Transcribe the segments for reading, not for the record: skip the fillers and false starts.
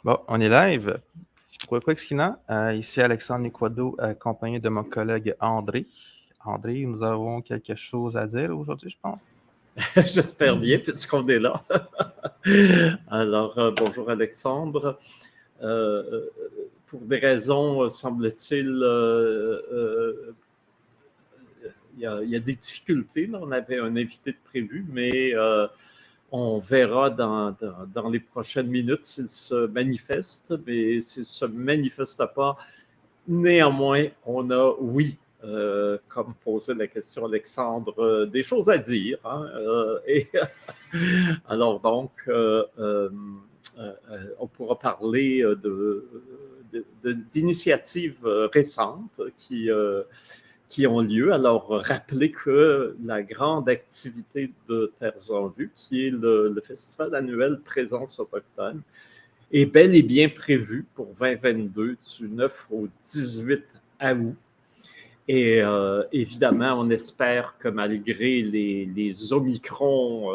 Bon, on est live. Quoi excellent. Ici Alexandre Niquado, accompagné de mon collègue André. André, nous avons quelque chose à dire aujourd'hui, je pense. J'espère bien, puisqu'on est là. Alors, bonjour Alexandre. Pour des raisons, semble-t-il, il y a des difficultés. On avait un invité de prévu, mais on verra dans les prochaines minutes s'il se manifeste. Mais s'il ne se manifeste pas, néanmoins, on a, oui, comme posait la question Alexandre, des choses à dire. Hein, alors donc, on pourra parler d'initiatives récentes qui ont lieu. Alors, rappeler que la grande activité de Terres en Vue, qui est le festival annuel Présence autochtone, est bel et bien prévu pour 2022, du 9 au 18 août. Et évidemment, on espère que malgré les Omicrons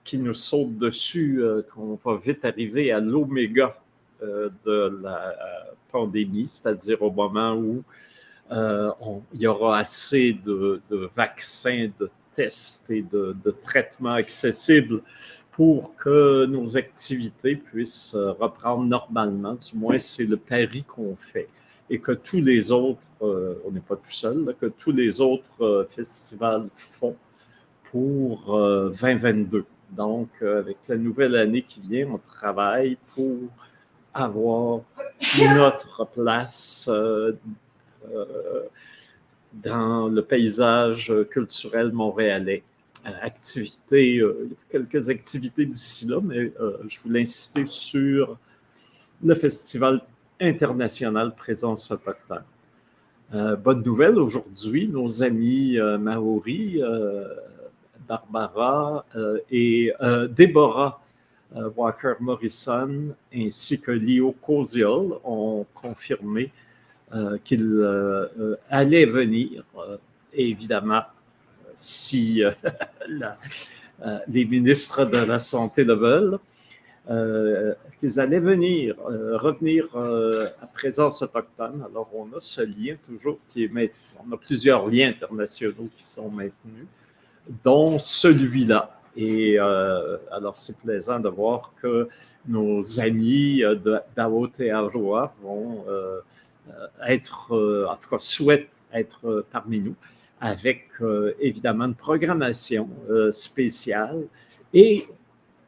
qui nous sautent dessus, qu'on va vite arriver à l'oméga de la pandémie, c'est-à-dire au moment où il y aura assez de vaccins, de tests et de traitements accessibles pour que nos activités puissent reprendre normalement. Du moins, c'est le pari qu'on fait. Et que tous les autres, on n'est pas tout seul, là, que tous les autres festivals font pour 2022. Donc, avec la nouvelle année qui vient, on travaille pour avoir notre place dans le paysage culturel montréalais. Activités, quelques activités d'ici là, mais je voulais insister sur le Festival international Présence autochtone. Bonne nouvelle, aujourd'hui, nos amis Maoris, Barbara et Deborah Walker Morrison ainsi que Leo Koziol ont confirmé qu'il allait venir. Et évidemment, si les ministres de la Santé le veulent, qu'ils allaient venir, revenir à présence autochtone. Alors, on a ce lien toujours qui est maintenu. On a plusieurs liens internationaux qui sont maintenus, dont celui-là. Et alors, c'est plaisant de voir que nos amis d'Aotearoa vont être, en tout cas, souhaitent être parmi nous, avec évidemment une programmation spéciale et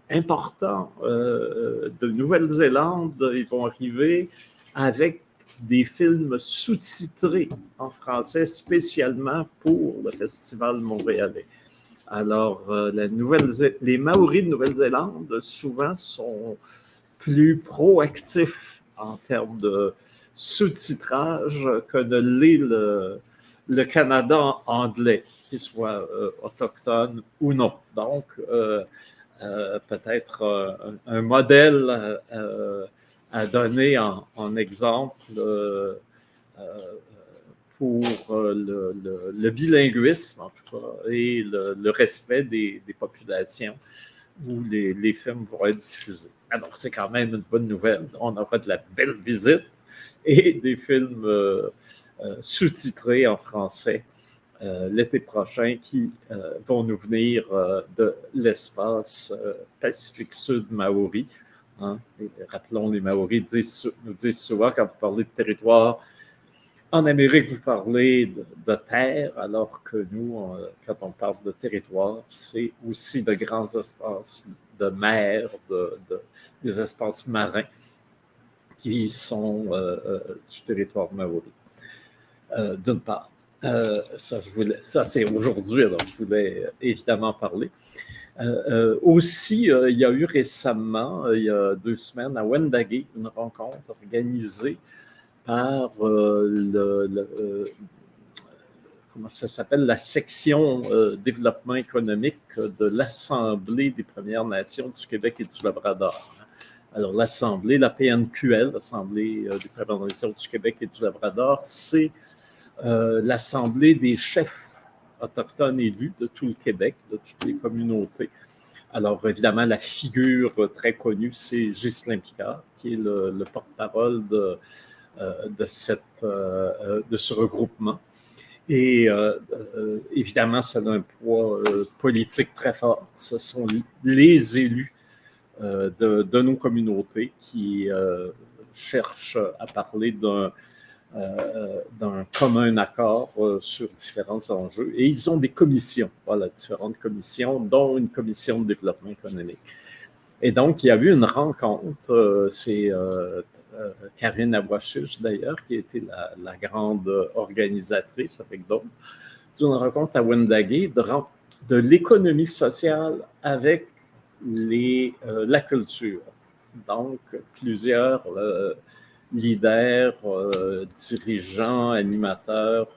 important de Nouvelle-Zélande. Ils vont arriver avec des films sous-titrés en français spécialement pour le Festival montréalais. Alors, les Maoris de Nouvelle-Zélande, souvent, sont plus proactifs en termes de sous-titrage que ne l'est le Canada anglais, qu'il soit autochtone ou non. Donc, peut-être un modèle à donner en exemple pour le bilinguisme, en tout cas, et le respect des populations où les films vont être diffusés. Alors, c'est quand même une bonne nouvelle. On aura de la belle visite et des films sous-titrés en français l'été prochain qui vont nous venir de l'espace Pacifique Sud Maori. Hein? Rappelons, les Maoris nous disent souvent, quand vous parlez de territoire en Amérique, vous parlez de terre, alors que nous, quand on parle de territoire, c'est aussi de grands espaces de mer, des espaces marins qui sont du territoire maori. D'une part. Ça, c'est aujourd'hui, alors je voulais évidemment parler. Aussi, il y a eu récemment, il y a 2 semaines, à Wendake, une rencontre organisée par comment ça s'appelle, la section développement économique de l'Assemblée des Premières Nations du Québec et du Labrador. Alors, l'Assemblée, la PNQL, l'Assemblée des Premières Nations du Québec et du Labrador, c'est l'Assemblée des chefs autochtones élus de tout le Québec, de toutes les communautés. Alors, évidemment, la figure très connue, c'est Ghislain Picard, qui est le porte-parole de ce regroupement. Et évidemment, ça a un poids politique très fort. Ce sont les élus de nos communautés qui cherchent à parler d'un commun accord sur différents enjeux. Et ils ont des commissions, voilà, différentes commissions, dont une commission de développement économique. Et donc, il y a eu une rencontre, c'est Karine Awashich, d'ailleurs, qui était la grande organisatrice avec d'autres, d'une rencontre à Wendake de l'économie sociale avec la culture. Donc, plusieurs leaders, dirigeants, animateurs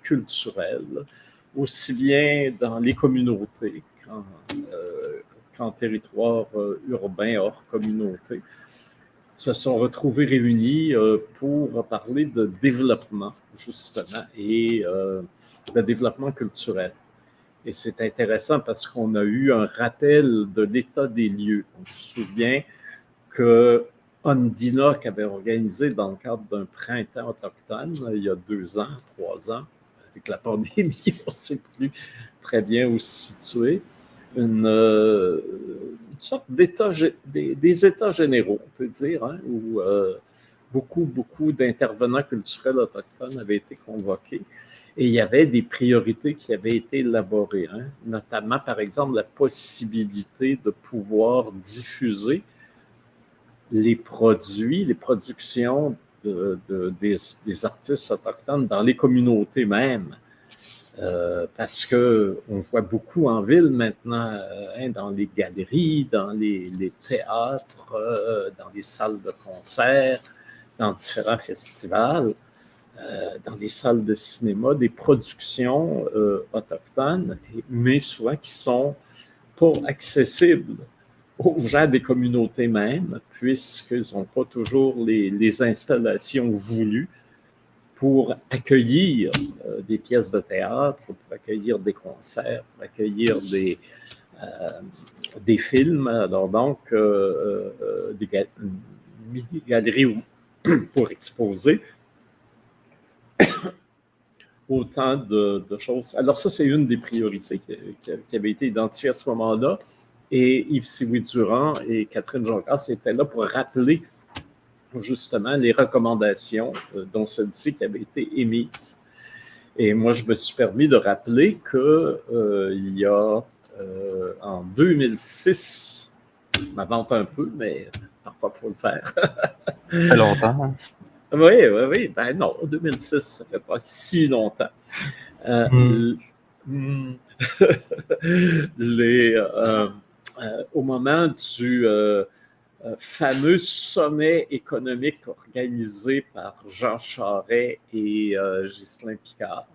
culturels, aussi bien dans les communautés qu'en territoire urbain hors communauté, se sont retrouvés réunis pour parler de développement, justement, et de développement culturel. Et c'est intéressant parce qu'on a eu un rappel de l'état des lieux. On se souvient que Ondina, qui avait organisé dans le cadre d'un printemps autochtone, il y a 2 ans, 3 ans, avec la pandémie, on ne sait plus très bien où se situer, une sorte d'état, des états généraux, on peut dire, hein, où beaucoup d'intervenants culturels autochtones avaient été convoqués. Et il y avait des priorités qui avaient été élaborées, hein, notamment, par exemple, la possibilité de pouvoir diffuser les produits, les productions des artistes autochtones dans les communautés mêmes. Parce qu'on voit beaucoup en ville maintenant, hein, dans les galeries, dans les théâtres, dans les salles de concert, dans différents festivals, dans les salles de cinéma, des productions autochtones, mais souvent qui sont pas accessibles aux gens des communautés mêmes, puisqu'ils n'ont pas toujours les installations voulues pour accueillir des pièces de théâtre, pour accueillir des concerts, pour accueillir des films. Alors donc, des mini-galeries pour exposer autant de choses. Alors ça, c'est une des priorités qui avait été identifiée à ce moment-là. Et Yves Siwi-Durand et Catherine Joncas étaient là pour rappeler justement les recommandations dont celle-ci qui avait été émise. Et moi, je me suis permis de rappeler qu'il y a en 2006, je m'avance un peu, mais parfois il faut le faire. Ça fait longtemps. Hein? Oui. Ben non, 2006, ça fait pas si longtemps. Au moment du fameux sommet économique organisé par Jean Charest et Ghislain Picard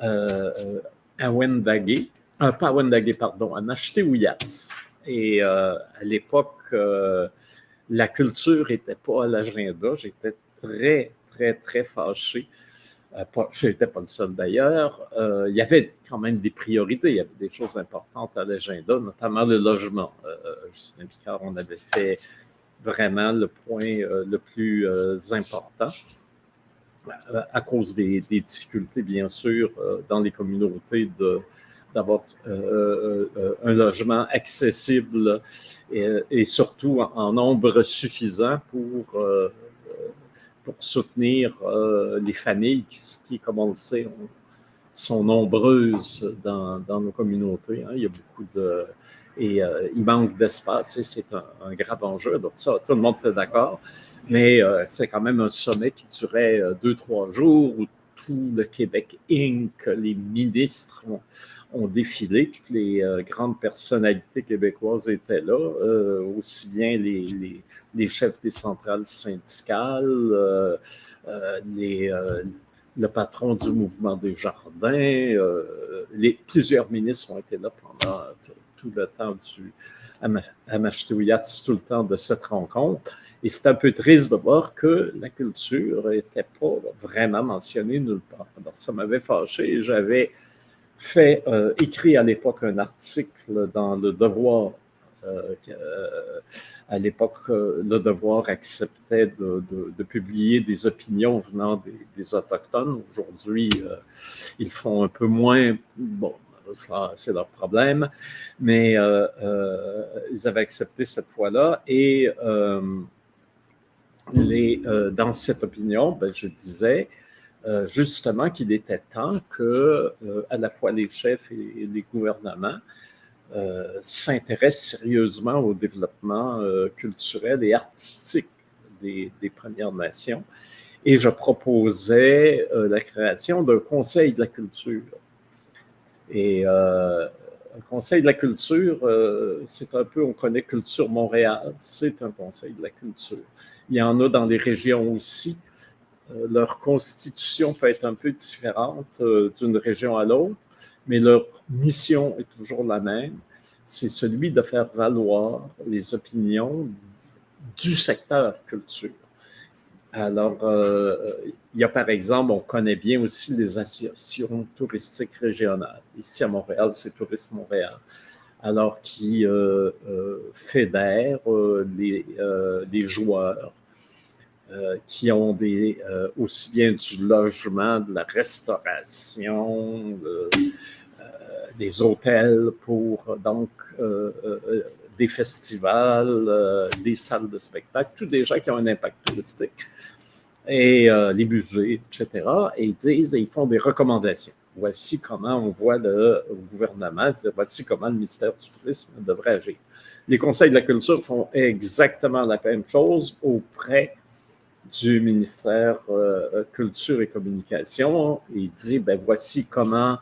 à Wendake, pas à Wendake, pardon, à Nashté-Ouiats. Et à l'époque, la culture n'était pas à l'agenda. J'étais très fâché. Je n'étais pas le seul d'ailleurs. Il y avait quand même des priorités, il y avait des choses importantes à l'agenda, notamment le logement. Justin Picard, on avait fait vraiment le point le plus important à cause des difficultés, bien sûr, dans les communautés d'avoir un logement accessible et surtout en nombre suffisant pour soutenir les familles qui, comme on le sait, sont nombreuses dans nos communautés. Hein. Il y a beaucoup il manque d'espace et c'est un grave enjeu. Donc ça, tout le monde est d'accord. Mais c'est quand même un sommet qui durait 2-3 jours où tout le Québec Inc., les ministres ont défilé, toutes les grandes personnalités québécoises étaient là, aussi bien les chefs des centrales syndicales, le patron du mouvement des jardins, plusieurs ministres ont été là pendant tout le temps à Nashté-Ouiats, tout le temps de cette rencontre. Et c'est un peu triste de voir que la culture n'était pas vraiment mentionnée nulle part. Alors, ça m'avait fâché. J'avais écrit à l'époque un article dans Le Devoir. À l'époque, Le Devoir acceptait de publier des opinions venant des Autochtones. Aujourd'hui, ils font un peu moins. Bon, ça, c'est leur problème. Mais ils avaient accepté cette fois-là. Et dans cette opinion, ben, je disais justement qu'il était temps que à la fois les chefs et les gouvernements s'intéressent sérieusement au développement culturel et artistique des Premières Nations. Et je proposais la création d'un conseil de la culture. Et un conseil de la culture, c'est un peu, on connaît Culture Montréal, c'est un conseil de la culture. Il y en a dans les régions aussi. Leur constitution peut être un peu différente d'une région à l'autre, mais leur mission est toujours la même. C'est celui de faire valoir les opinions du secteur culture. Alors, il y a par exemple, on connaît bien aussi les associations touristiques régionales. Ici à Montréal, c'est Tourisme Montréal. Alors, qui fédèrent les joueurs, qui ont aussi bien du logement, de la restauration, des hôtels pour donc des festivals, des salles de spectacle, tous des gens qui ont un impact touristique, et les musées, etc. Et ils font des recommandations. Voici comment on voit le gouvernement dire, voici comment le ministère du Tourisme devrait agir. Les conseils de la culture font exactement la même chose auprès du ministère Culture et Communication. Il dit, ben voici comment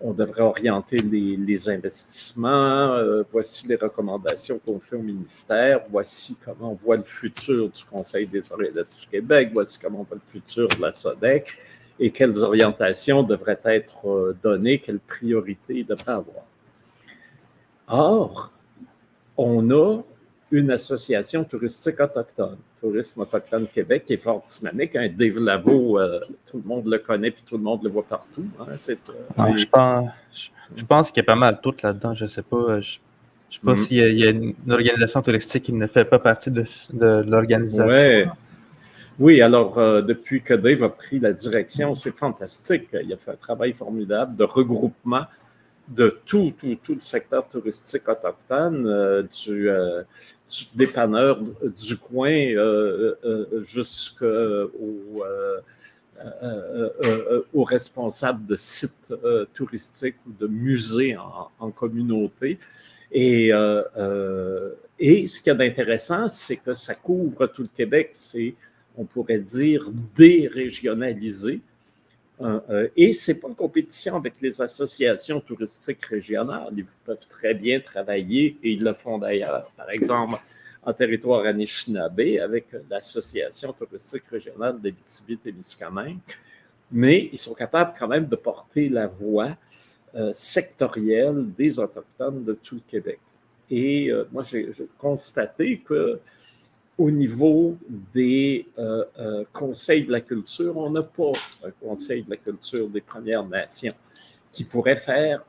on devrait orienter les investissements, voici les recommandations qu'on fait au ministère, voici comment on voit le futur du Conseil des arts et lettres du Québec, voici comment on voit le futur de la SODEC et quelles orientations devraient être données, quelles priorités il devrait avoir. Or, on a une association touristique autochtone, Tourisme Autochtone Québec, qui est fort dynamique. Hein. Dave Lavo, tout le monde le connaît puis tout le monde le voit partout. Hein. Je pense qu'il y a pas mal tout là-dedans. Je ne sais pas. Je sais pas s'il y a une organisation touristique qui ne fait pas partie de l'organisation. Ouais. Oui, alors depuis que Dave a pris la direction, c'est fantastique. Il a fait un travail formidable de regroupement de tout le secteur touristique autochtone, du dépanneur du coin jusqu'aux responsables de sites touristiques ou de musées en communauté. Et ce qu'il y a d'intéressant, c'est que ça couvre tout le Québec, c'est, on pourrait dire, dérégionalisé. Et ce n'est pas en compétition avec les associations touristiques régionales. Ils peuvent très bien travailler, et ils le font d'ailleurs, par exemple, en territoire Anishinaabe, avec l'Association touristique régionale d'Abitibi-Témiscamingue. Mais ils sont capables quand même de porter la voix sectorielle des Autochtones de tout le Québec. Et moi, j'ai constaté que au niveau des conseils de la culture, on n'a pas un conseil de la culture des Premières Nations qui pourrait faire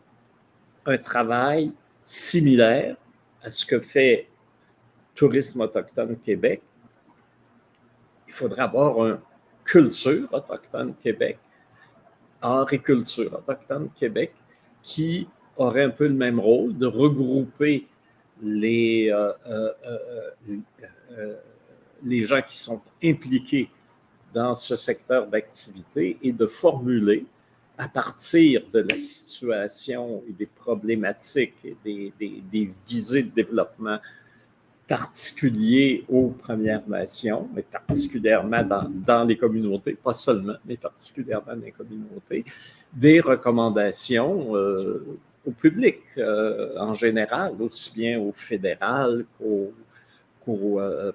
un travail similaire à ce que fait Tourisme Autochtone Québec. Il faudrait avoir une culture autochtone Québec, art et culture autochtone Québec, qui aurait un peu le même rôle de regrouper les gens qui sont impliqués dans ce secteur d'activité et de formuler, à partir de la situation et des problématiques et des visées de développement particuliers aux Premières Nations, mais particulièrement dans les communautés, pas seulement, mais particulièrement dans les communautés, des recommandations au public en général, aussi bien au fédéral qu'au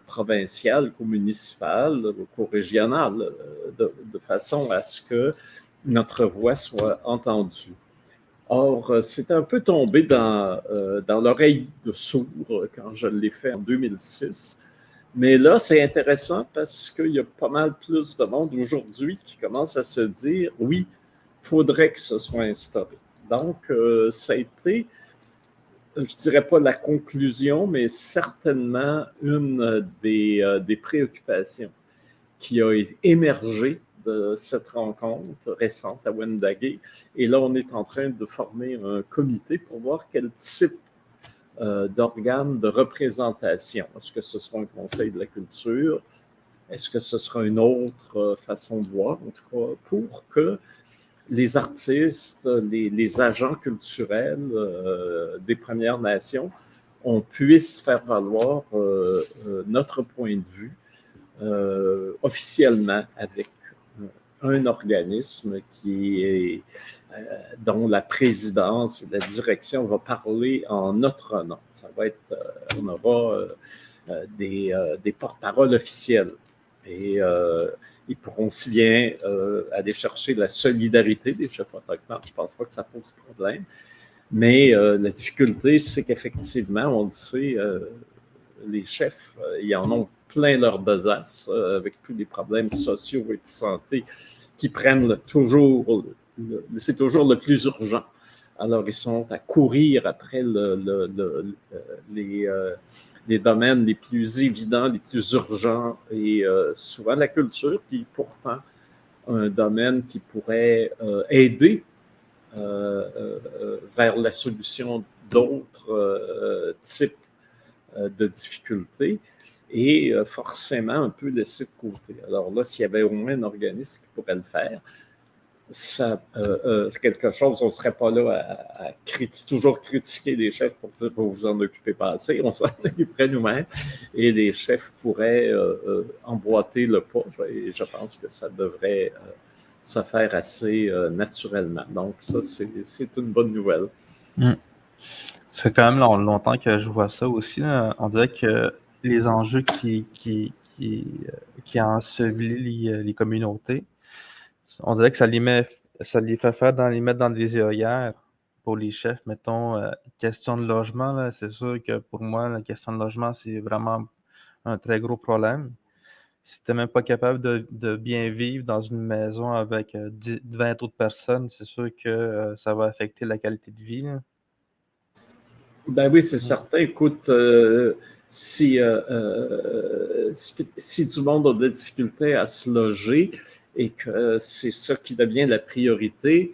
provincial, qu'au municipal, qu'au régional, de façon à ce que notre voix soit entendue. Or, c'est un peu tombé dans l'oreille de sourd quand je l'ai fait en 2006. Mais là, c'est intéressant parce qu'il y a pas mal plus de monde aujourd'hui qui commence à se dire, oui, il faudrait que ce soit instauré. Donc, ça a été, je ne dirais pas la conclusion, mais certainement une des préoccupations qui a émergé de cette rencontre récente à Wendake. Et là, on est en train de former un comité pour voir quel type d'organes de représentation. Est-ce que ce sera un conseil de la culture? Est-ce que ce sera une autre façon de voir, en tout cas, pour que les artistes, les agents culturels des Premières Nations, on puisse faire valoir notre point de vue officiellement avec un organisme qui est, dont la présidence et la direction va parler en notre nom. Ça va être, on aura des porte-paroles officiels. Et ils pourront aussi bien aller chercher la solidarité des chefs autochtones. Je ne pense pas que ça pose problème. Mais la difficulté, c'est qu'effectivement, on le sait, les chefs, ils en ont plein leur besace avec tous les problèmes sociaux et de santé qui prennent toujours, c'est toujours le plus urgent. Alors, ils sont à courir après les domaines les plus évidents, les plus urgents, et souvent la culture, qui est pourtant un domaine qui pourrait aider vers la solution d'autres types de difficultés, et forcément un peu laissé de côté. Alors là, s'il y avait au moins un organisme qui pourrait le faire, ça, c'est quelque chose, on ne serait pas là à toujours critiquer les chefs pour dire que vous vous en occupez pas assez, on s'en occuperait nous-mêmes, et les chefs pourraient emboîter le pas, et je pense que ça devrait se faire assez naturellement. Donc ça, c'est une bonne nouvelle. Ça fait quand même longtemps que je vois ça aussi, là. On dirait que les enjeux qui ensevelissent les communautés, on dirait que ça les fait faire mettre dans des œillères pour les chefs. Mettons, question de logement, là, c'est sûr que pour moi, la question de logement, c'est vraiment un très gros problème. Si tu n'es même pas capable de bien vivre dans une maison avec 20 autres personnes, c'est sûr que ça va affecter la qualité de vie, là. Ben oui, c'est certain. Écoute, si du monde a des difficultés à se loger et que c'est ça qui devient la priorité,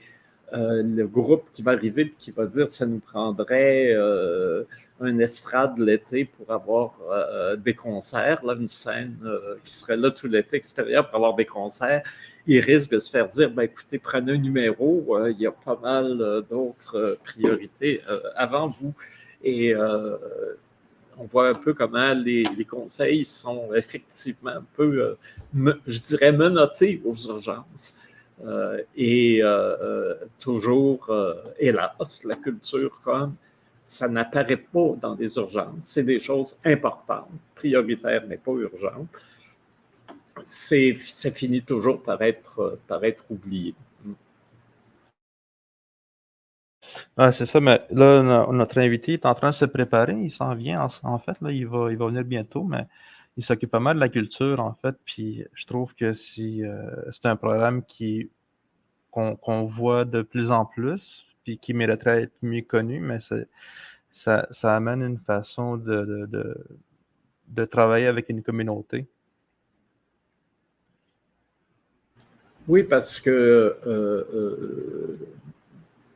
le groupe qui va arriver et qui va dire que ça nous prendrait un estrade l'été pour avoir des concerts, là, une scène qui serait là tout l'été extérieur pour avoir des concerts, il risque de se faire dire, ben écoutez, prenez un numéro, il y a pas mal d'autres priorités avant vous. Et on voit un peu comment les conseils sont effectivement un peu, je dirais, menottés aux urgences. Et toujours, hélas, la culture comme ça n'apparaît pas dans les urgences. C'est des choses importantes, prioritaires, mais pas urgentes. Ça finit toujours par être oublié. Ah, c'est ça, mais là, notre invité est en train de se préparer, il s'en vient, en fait, là, il va venir bientôt, mais il s'occupe pas mal de la culture, en fait, puis je trouve que c'est un programme qu'on voit de plus en plus, puis qui mériterait être mieux connu, mais ça amène une façon de travailler avec une communauté. Oui, parce que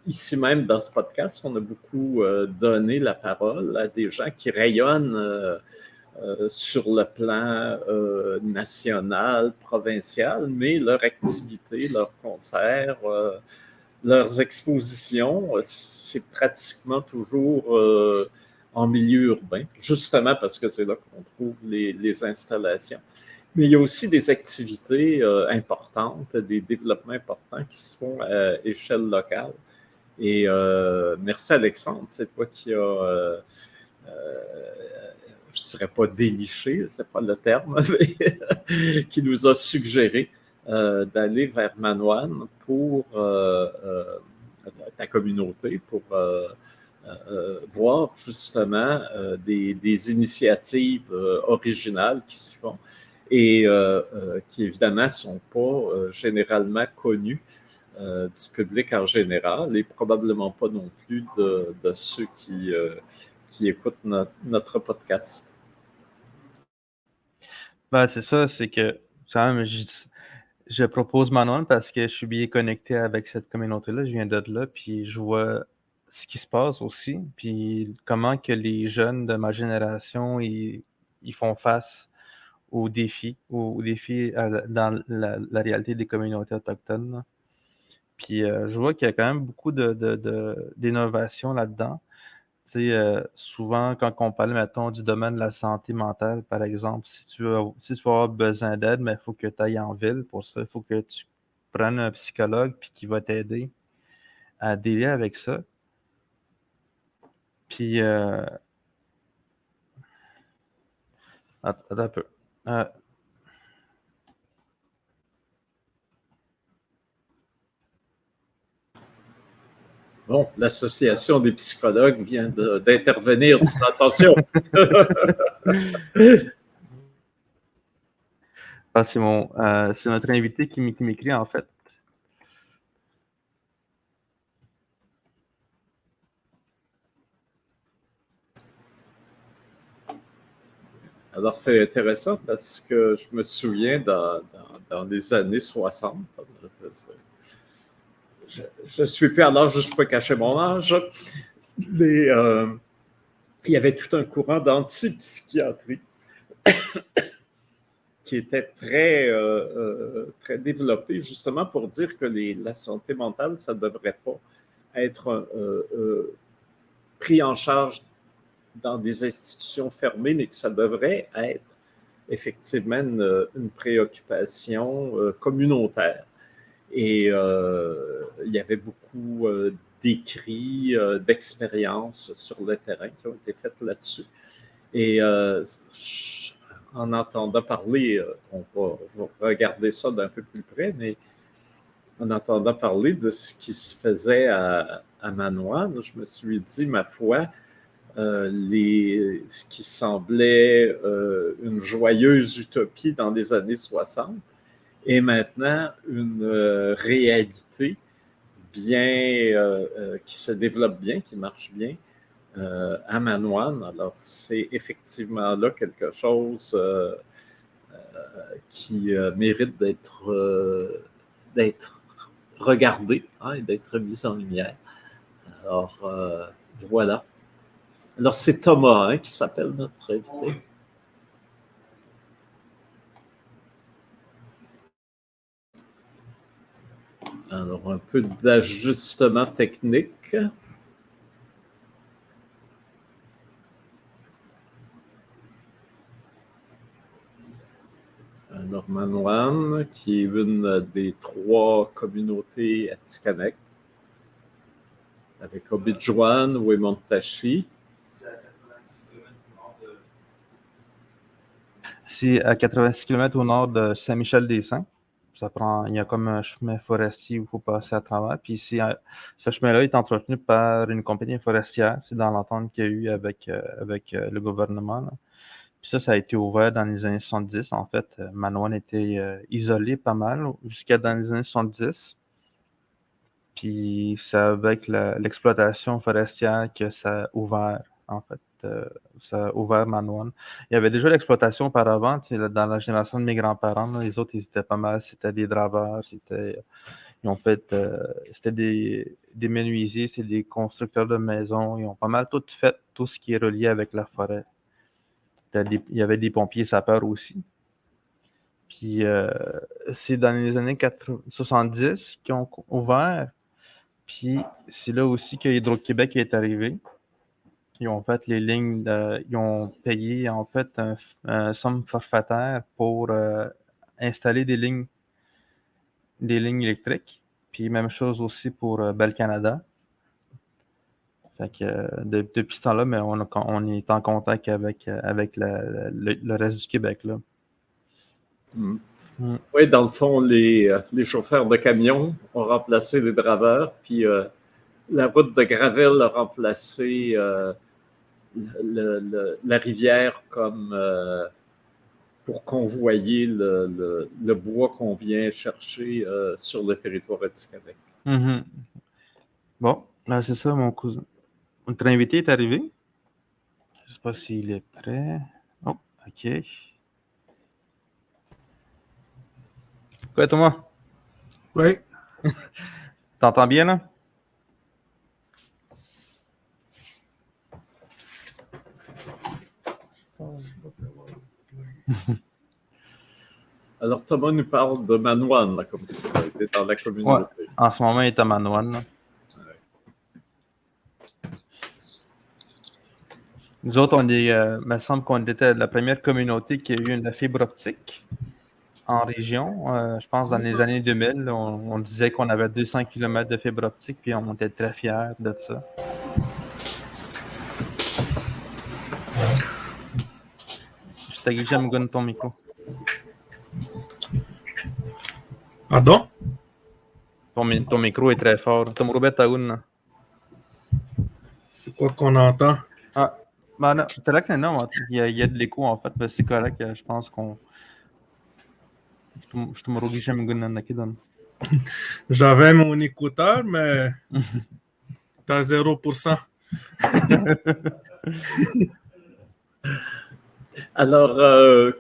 ici même, dans ce podcast, on a beaucoup donné la parole à des gens qui rayonnent sur le plan national, provincial, mais leur activité, leurs concerts, leurs expositions, c'est pratiquement toujours en milieu urbain, justement parce que c'est là qu'on trouve les installations. Mais il y a aussi des activités importantes, des développements importants qui se font à échelle locale. Et merci Alexandre, c'est toi qui as, je ne dirais pas déniché, c'est pas le terme, mais qui nous a suggéré d'aller vers Manoine pour ta communauté, pour voir justement des initiatives originales qui s'y font et qui évidemment ne sont pas généralement connues du public en général et probablement pas non plus de ceux qui écoutent notre podcast. Ben, c'est ça, c'est que quand même, je propose Manon parce que je suis bien connecté avec cette communauté-là. Je viens de là, puis je vois ce qui se passe aussi, puis comment que les jeunes de ma génération, ils font face aux défis dans la réalité des communautés autochtones, là. Puis je vois qu'il y a quand même beaucoup d'innovation là-dedans. Tu sais, souvent, quand on parle, mettons, du domaine de la santé mentale, par exemple, si tu veux avoir besoin d'aide, mais il faut que tu ailles en ville pour ça. Il faut que tu prennes un psychologue puis qui va t'aider à dealer avec ça. Puis, attends un peu. Euh, Bon, l'association des psychologues vient d'intervenir. Attention! c'est notre invité qui m'écrit, en fait. Alors, c'est intéressant parce que je me souviens dans les années 60, je suis plus à l'âge où je peux cacher mon âge, mais il y avait tout un courant d'antipsychiatrie qui était très développé justement pour dire que la santé mentale, ça ne devrait pas être pris en charge dans des institutions fermées, mais que ça devrait être effectivement une préoccupation communautaire. Et il y avait beaucoup d'écrits, d'expériences sur le terrain qui ont été faites là-dessus. Et en entendant parler, on va regarder ça d'un peu plus près, mais en entendant parler de ce qui se faisait à Manoine, je me suis dit, ma foi, ce qui semblait une joyeuse utopie dans les années 60 est maintenant une réalité qui se développe bien, qui marche bien à Manoine. Alors, c'est effectivement là quelque chose qui mérite d'être regardé et d'être mis en lumière. Alors, voilà. Alors, c'est Thomas qui s'appelle notre invité. Alors, un peu d'ajustement technique. Alors, Manoine, qui est une des 3 communautés atikamekw, avec Obidjouan, Wemotaci. C'est à 86 km au nord de Saint-Michel-des-Saints. Il y a comme un chemin forestier où il faut passer à travers. Puis ce chemin-là est entretenu par une compagnie forestière. C'est dans l'entente qu'il y a eu avec le gouvernement, là. Puis ça a été ouvert dans les années 70. En fait, Manoine était isolé pas mal jusqu'à dans les années 70. Puis c'est avec l'exploitation forestière que ça a ouvert, en fait. Ça a ouvert Manoine. Il y avait déjà l'exploitation auparavant, tu sais, dans la génération de mes grands-parents, là, les autres, ils étaient pas mal, c'était des draveurs, ils ont fait, c'était des menuisiers, c'est des constructeurs de maisons, ils ont pas mal tout fait, tout ce qui est relié avec la forêt. Il y avait des pompiers sapeurs aussi. Puis c'est dans les années 70 qu'ils ont ouvert. Puis c'est là aussi que Hydro-Québec est arrivé. Ils ont fait les lignes, ils ont payé en fait un somme forfaitaire pour installer des lignes électriques. Puis même chose aussi pour Bell Canada. Fait que depuis ce temps-là, mais on est en contact avec le reste du Québec, là. Oui, dans le fond, les chauffeurs de camions ont remplacé les draveurs, puis la route de Gravel a remplacé la rivière comme pour convoyer le bois qu'on vient chercher sur le territoire atikamekw. Mhm. Bon, là, c'est ça, mon cousin. Notre invité est arrivé. Je ne sais pas s'il est prêt. Oh, OK. Quoi, Thomas? Oui. T'entends bien, là? Alors, Thomas nous parle de Manoine, là, comme si on était dans la communauté. Ouais. En ce moment, il est à Manoine. Là. Nous autres, il me semble qu'on était la première communauté qui a eu la fibre optique en région. Je pense dans les années 2000, là, on disait qu'on avait 200 km de fibre optique, puis on était très fiers de ça. Je t'ai glissé ton micro. Pardon? Ton micro est très fort. Tom Robert Taoun. C'est quoi qu'on entend? Ah, ben non, c'est là que non, il y a de l'écho en fait, mais c'est correct, je pense qu'on. Je te me glissé donne. J'avais mon écouteur, mais t'as 0%. Alors,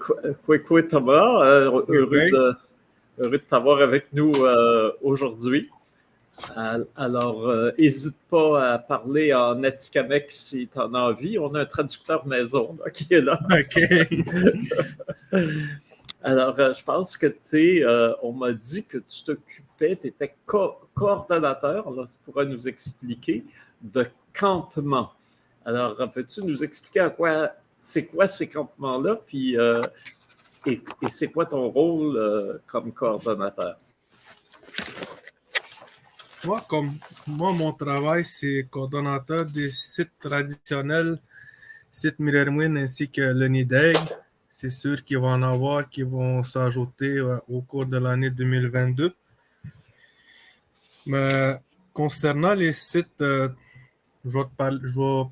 Kwekwe Thomas, heureux de t'avoir avec nous aujourd'hui. Alors, n'hésite pas à parler en atikamekw si tu en as envie. On a un traducteur maison là, qui est là. OK. Alors, je pense que on m'a dit que tu t'occupais, tu étais coordonnateur, alors tu pourras nous expliquer, de campements. Alors, peux-tu nous expliquer c'est quoi ces campements-là, puis et c'est quoi ton rôle comme coordonnateur? Moi, mon travail, c'est coordonnateur des sites traditionnels, sites Mirermouin ainsi que le Nideg. C'est sûr qu'il va en avoir qui vont s'ajouter au cours de l'année 2022. Mais concernant les sites, je vais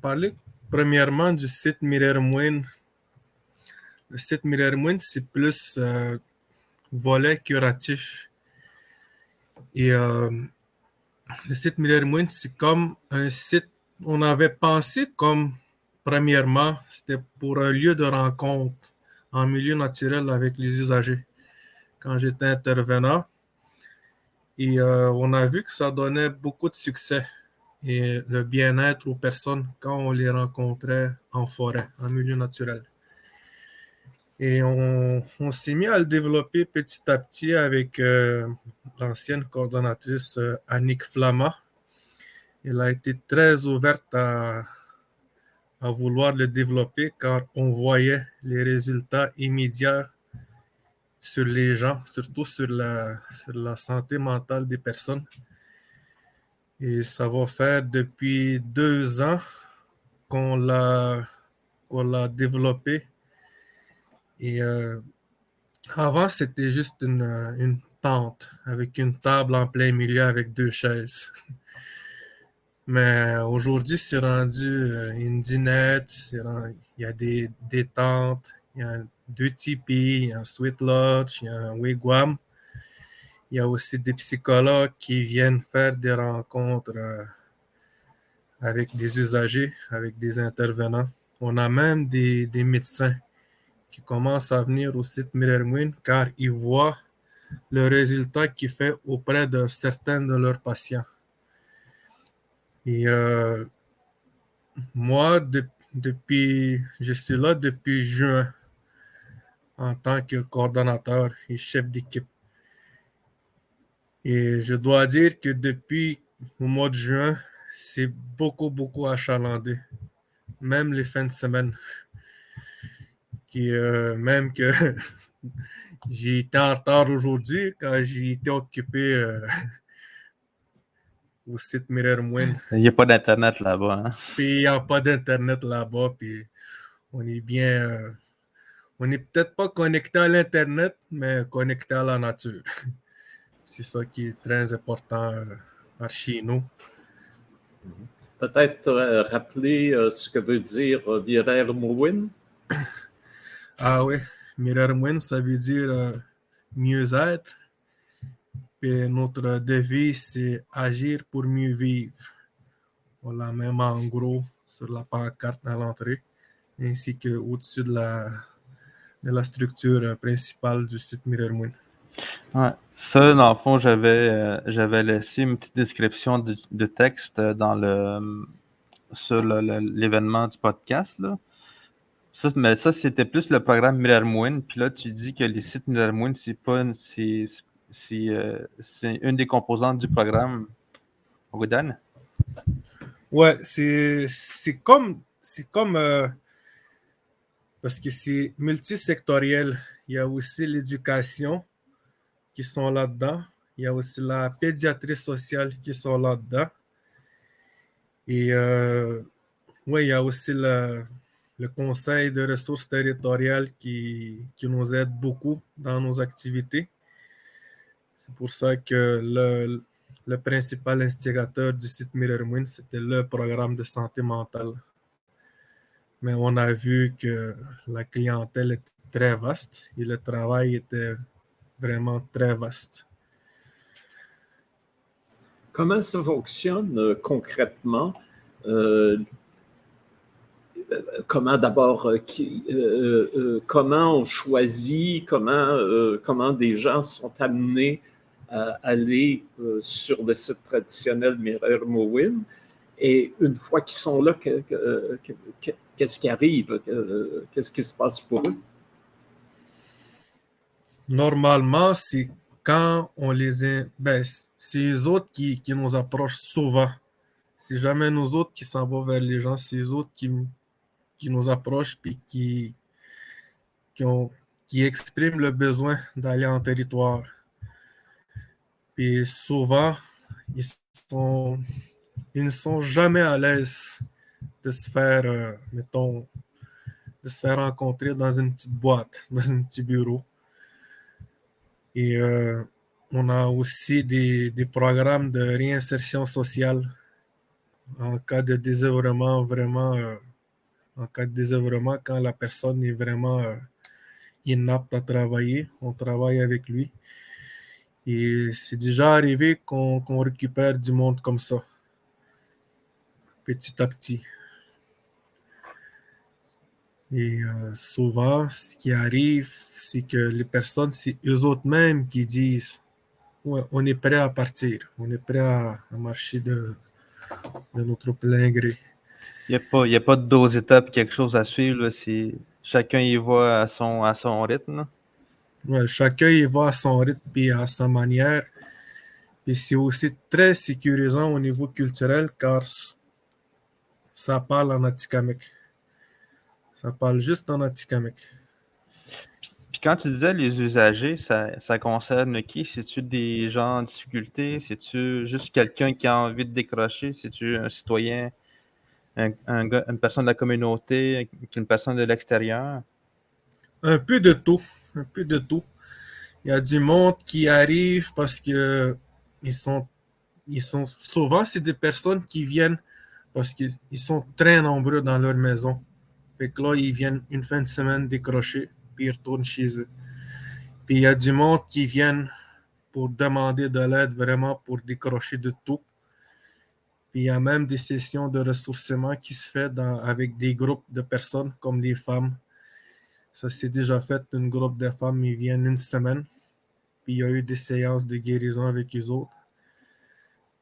parler premièrement du site Mirermouin. Le site Mirermouin, c'est plus volet curatif. Et le site Mirermouin, c'est comme un site, on avait pensé comme, premièrement, c'était pour un lieu de rencontre en milieu naturel avec les usagers quand j'étais intervenant. Et on a vu que ça donnait beaucoup de succès et le bien-être aux personnes quand on les rencontrait en forêt, en milieu naturel. Et on s'est mis à le développer petit à petit avec l'ancienne coordonnatrice Annick Flamma. Elle a été très ouverte à vouloir le développer car on voyait les résultats immédiats sur les gens, surtout sur la santé mentale des personnes. Et ça va faire depuis 2 ans qu'on l'a développé. Et avant, c'était juste une tente avec une table en plein milieu avec 2 chaises. Mais aujourd'hui, c'est rendu une dinette, il y a des tentes, il y a 2 tipis, il y a un sweet lodge, il y a un wigwam. Il y a aussi des psychologues qui viennent faire des rencontres avec des usagers, avec des intervenants. On a même des médecins qui commencent à venir au site Mirermouin car ils voient le résultat qu'il fait auprès de certains de leurs patients. Et moi, je suis là depuis juin en tant que coordonnateur et chef d'équipe. Et je dois dire que depuis le mois de juin, c'est beaucoup, beaucoup achalandé. Même les fins de semaine. Même que j'ai été en retard aujourd'hui quand j'ai été occupé au site Mirermouin. Il n'y a pas d'Internet là-bas. Hein? Puis il n'y a pas d'Internet là-bas. Puis on est bien. On n'est peut-être pas connecté à l'Internet, mais connecté à la nature. C'est ça qui est très important par chez nous. Peut-être rappeler ce que veut dire Mirermouin. Ah oui. Mirarmwen, ça veut dire mieux-être. Et notre devise, c'est agir pour mieux vivre. On l'a même en gros sur la pancarte à l'entrée, ainsi qu'au-dessus de la structure principale du site Mirarmwen. Ouais. Ça, dans le fond, j'avais laissé une petite description de texte sur l'événement du podcast, là. Mais ça, c'était plus le programme Mirarmwen. Puis là, tu dis que les sites Mirarmwen, c'est une des composantes du programme Rodan. Ouais, c'est comme parce que c'est multisectoriel. Il y a aussi l'éducation qui sont là-dedans. Il y a aussi la pédiatrie sociale qui sont là-dedans. Et ouais, il y a aussi le conseil de ressources territoriales qui nous aide beaucoup dans nos activités. C'est pour ça que le principal instigateur du site Mirarmwen, c'était le programme de santé mentale. Mais on a vu que la clientèle était très vaste et le travail était vraiment très vaste. Comment ça fonctionne concrètement? Comment d'abord, comment on choisit, comment des gens sont amenés à aller sur le site traditionnel Mirarmwen, et une fois qu'ils sont là, qu'est-ce qui arrive? Qu'est-ce qui se passe pour eux? Normalement, c'est quand on c'est eux autres qui nous approchent souvent. C'est jamais nous autres qui s'en vont vers les gens, c'est eux autres qui nous approchent et qui expriment le besoin d'aller en territoire. Et souvent, ils ne sont jamais à l'aise de se faire, mettons, de se faire rencontrer dans une petite boîte, dans un petit bureau. Et on a aussi des programmes de réinsertion sociale en cas de désœuvrement, vraiment, en cas de désœuvrement, quand la personne est vraiment inapte à travailler, on travaille avec lui. Et c'est déjà arrivé qu'on récupère du monde comme ça, petit à petit. Et souvent, ce qui arrive, c'est que les personnes, c'est eux autres mêmes qui disent ouais, on est prêt à partir, on est prêt à marcher de notre plein gré. Il y a pas de 12 étapes, quelque chose à suivre, là. Chacun y va à son rythme, là. Ouais, chacun y va à son rythme et à sa manière. Et c'est aussi très sécurisant au niveau culturel car ça parle en Atikamekw. Ça parle juste en Atikamekw. Puis quand tu disais les usagers, ça concerne qui? C'est-tu des gens en difficulté? C'est-tu juste quelqu'un qui a envie de décrocher? C'est-tu un citoyen, une personne de la communauté, une personne de l'extérieur? Un peu de tout. Un peu de tout. Il y a du monde qui arrive parce que ils sont souvent, c'est des personnes qui viennent parce qu'ils sont très nombreux dans leur maison. Fait que là, ils viennent une fin de semaine décrocher, puis ils retournent chez eux. Puis il y a du monde qui viennent pour demander de l'aide vraiment pour décrocher de tout. Puis il y a même des sessions de ressourcement qui se fait avec des groupes de personnes comme les femmes. Ça s'est déjà fait, un groupe de femmes, ils viennent une semaine. Puis il y a eu des séances de guérison avec eux autres.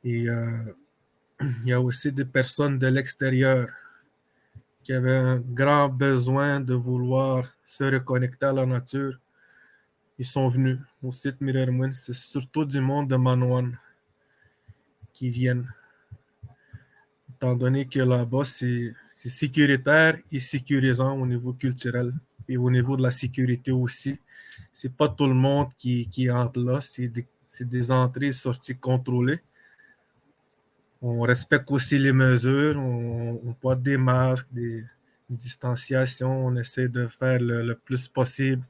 Et il y a aussi des personnes de l'extérieur qui avaient un grand besoin de vouloir se reconnecter à la nature. Ils sont venus au site Mirarmwen. C'est surtout du monde de Manoan qui viennent. Étant donné que là-bas, c'est sécuritaire et sécurisant au niveau culturel et au niveau de la sécurité aussi. C'est pas tout le monde qui entre là. C'est des entrées et sorties contrôlées. On respecte aussi les mesures. On porte des masques, des distanciations. On essaie de faire le plus possible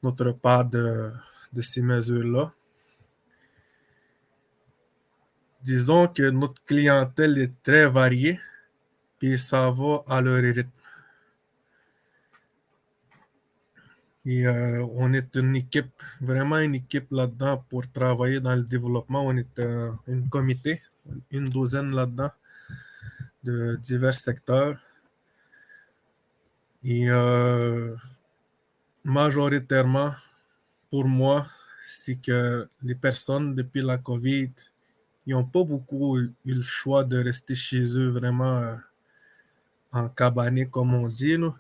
notre part de ces mesures-là. Disons que notre clientèle est très variée, puis ça va à leur rythme. Et on est une équipe, vraiment une équipe là-dedans pour travailler dans le développement. On est un comité, une douzaine là-dedans de divers secteurs. Et majoritairement, pour moi, c'est que les personnes, depuis la COVID, ils n'ont pas beaucoup eu le choix de rester chez eux vraiment en cabané, comme on dit. Là.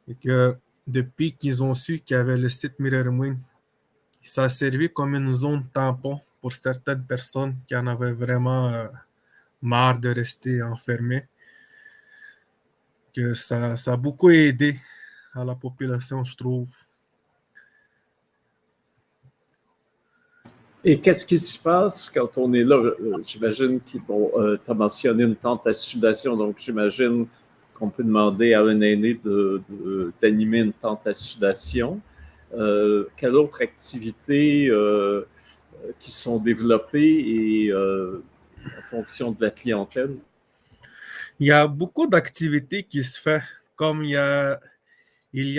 Et que depuis qu'ils ont su qu'il y avait le site Mirrormoon, ça a servi comme une zone tampon pour certaines personnes qui en avaient vraiment marre de rester enfermées. Que ça a beaucoup aidé à la population, je trouve. Et qu'est-ce qui se passe quand on est là? J'imagine que tu as mentionné une tente à sudation, donc j'imagine qu'on peut demander à un aîné d'animer une tente à sudation. Quelle autre activité qui sont développées et en fonction de la clientèle? Il y a beaucoup d'activités qui se font, comme il y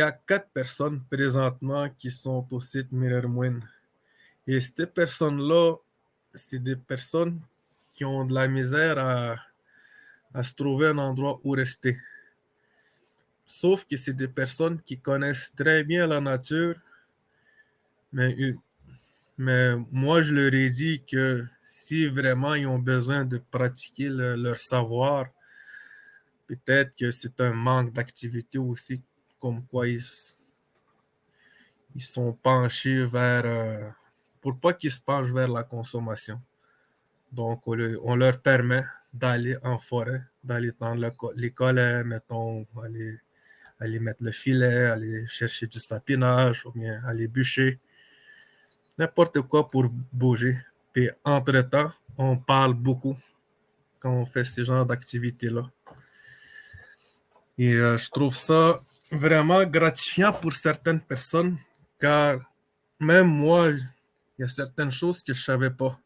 a 4 personnes présentement qui sont au site Mirrormoon. Et ces personnes-là, c'est des personnes qui ont de la misère à se trouver un endroit où rester. Sauf que c'est des personnes qui connaissent très bien la nature, mais moi, je leur ai dit que si vraiment ils ont besoin de pratiquer leur savoir, peut-être que c'est un manque d'activité aussi, comme quoi ils sont penchés vers, pour pas qu'ils se penchent vers la consommation. Donc, on leur permet d'aller en forêt, d'aller dans les collets, mettons, aller mettre le filet, aller chercher du sapinage, ou bien aller bûcher, n'importe quoi pour bouger. Puis, entre-temps, on parle beaucoup quand on fait ce genre d'activité-là. Et je trouve ça vraiment gratifiant pour certaines personnes, car même moi, il y a certaines choses que je ne savais pas.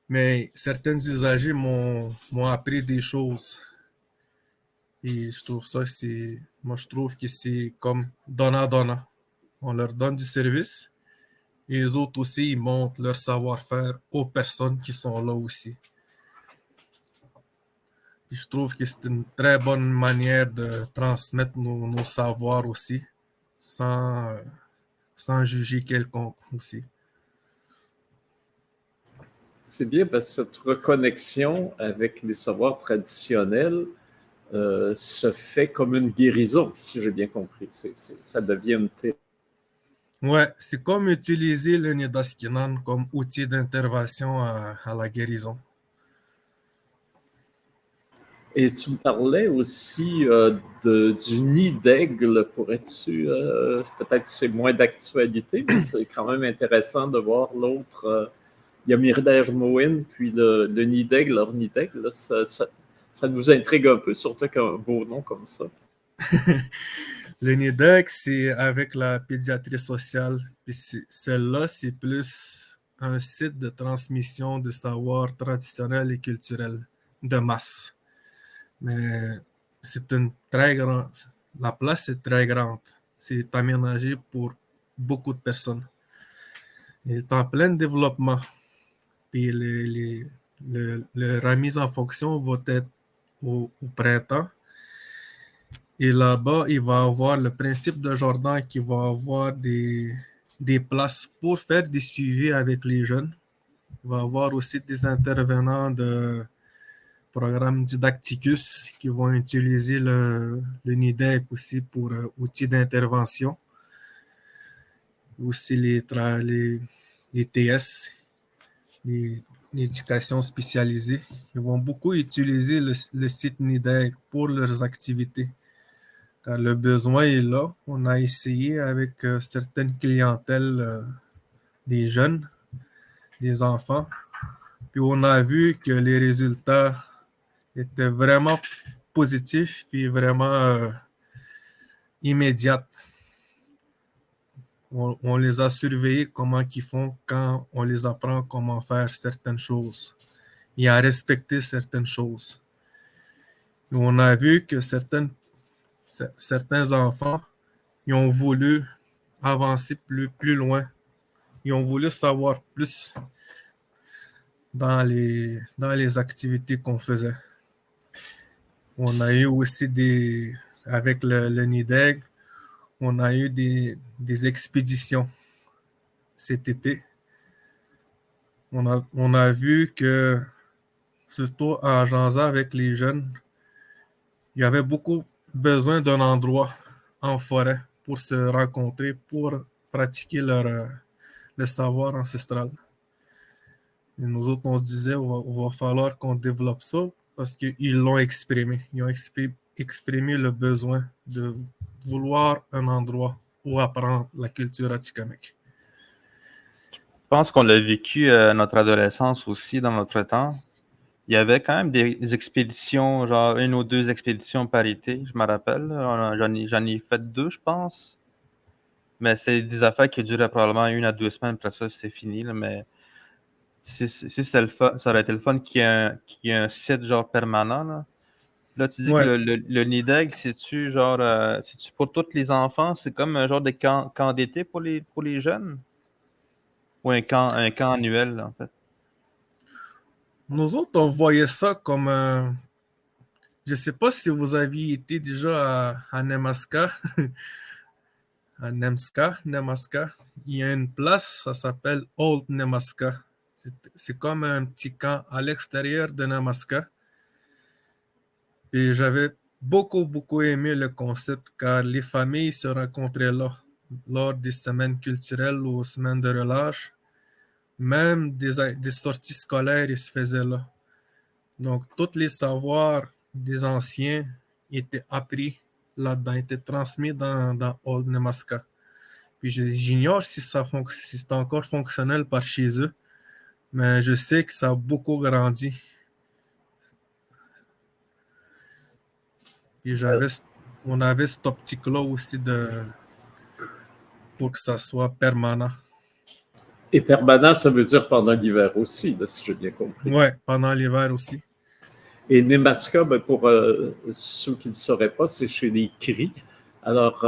Mais certains usagers m'ont appris des choses. Et je trouve ça, moi je trouve que c'est comme donnant-donnant. On leur donne du service et les autres aussi, ils montrent leur savoir-faire aux personnes qui sont là aussi. Et je trouve que c'est une très bonne manière de transmettre nos savoirs aussi, sans juger quelconque aussi. C'est bien parce que cette reconnexion avec les savoirs traditionnels se fait comme une guérison, si j'ai bien compris. Ça devient une thérapie. Ouais, c'est comme utiliser le Nidaskinan comme outil d'intervention à la guérison. Et tu me parlais aussi du nid d'aigle. Pourrais-tu, peut-être c'est moins d'actualité, mais c'est quand même intéressant de voir l'autre. Il y a Mirrormoon, puis le nid d'aigle, leur nid d'aigle. Ça nous intrigue un peu, surtout qu'un beau nom comme ça. Le NIDEC, c'est avec la pédiatrie sociale. Puis celle-là, c'est plus un site de transmission de savoir traditionnel et culturel de masse. Mais c'est une très grande. La place est très grande. C'est aménagé pour beaucoup de personnes. Il est en plein développement. Puis la remise en fonction va être au printemps. Et là-bas, il va avoir le principe de Jordan qui va avoir des places pour faire des suivis avec les jeunes. Il va avoir aussi des intervenants de programmes Didacticus qui vont utiliser le NIDEC aussi pour outils d'intervention. Aussi les TS, l'éducation spécialisée. Ils vont beaucoup utiliser le site NIDEC pour leurs activités. Car le besoin est là. On a essayé avec certaines clientèles des jeunes, des enfants, puis on a vu que les résultats étaient vraiment positifs et vraiment immédiats. On les a surveillés comment ils font quand on les apprend comment faire certaines choses et à respecter certaines choses. Et on a vu que certains enfants, ils ont voulu avancer plus loin. Ils ont voulu savoir plus dans les activités qu'on faisait. On a eu aussi avec le NIDEG, on a eu des expéditions cet été. On a vu que, surtout en jasant avec les jeunes, il y avait beaucoup besoin d'un endroit en forêt pour se rencontrer, pour pratiquer le savoir ancestral. Et nous autres, on se disait, on va falloir qu'on développe ça parce qu'ils l'ont exprimé. Ils ont exprimé le besoin de vouloir un endroit où apprendre la culture atikamekw. Je pense qu'on l'a vécu notre adolescence aussi dans notre temps. Il y avait quand même des expéditions, genre 1 ou 2 expéditions par été, je me rappelle. J'en ai fait 2, je pense. Mais c'est des affaires qui duraient probablement 1 à 2 semaines, après ça, c'était fini, là. Mais si c'était le fun, ça aurait été le fun qu'il y ait un site genre permanent, là. Là, tu dis que Ouais, le NIDEG, c'est-tu genre, c'est-tu pour tous les enfants? C'est comme un genre de camp d'été pour les jeunes? Ou un camp annuel, là, en fait? nous autres, on voyait ça comme je ne sais pas si vous aviez été déjà à Nemaska, à Nemaska. Il y a une place, ça s'appelle Old Nemaska. C'est comme un petit camp à l'extérieur de Nemaska. Et j'avais beaucoup aimé le concept car les familles se rencontraient là lors des semaines culturelles ou aux semaines de relâche. Même des sorties scolaires, ils se faisaient là. Donc, tous les savoirs des anciens étaient appris là-dedans, étaient transmis dans Old Nemaska. Puis j'ignore si si c'est encore fonctionnel par chez eux, mais je sais que ça a beaucoup grandi. Puis on avait cette optique-là aussi pour que ça soit permanent. Et permanent, ça veut dire pendant l'hiver aussi, là, si j'ai bien compris. Ouais, pendant l'hiver aussi. Et Nemaska, ben, pour ceux qui ne le sauraient pas, c'est chez les Cris. Alors,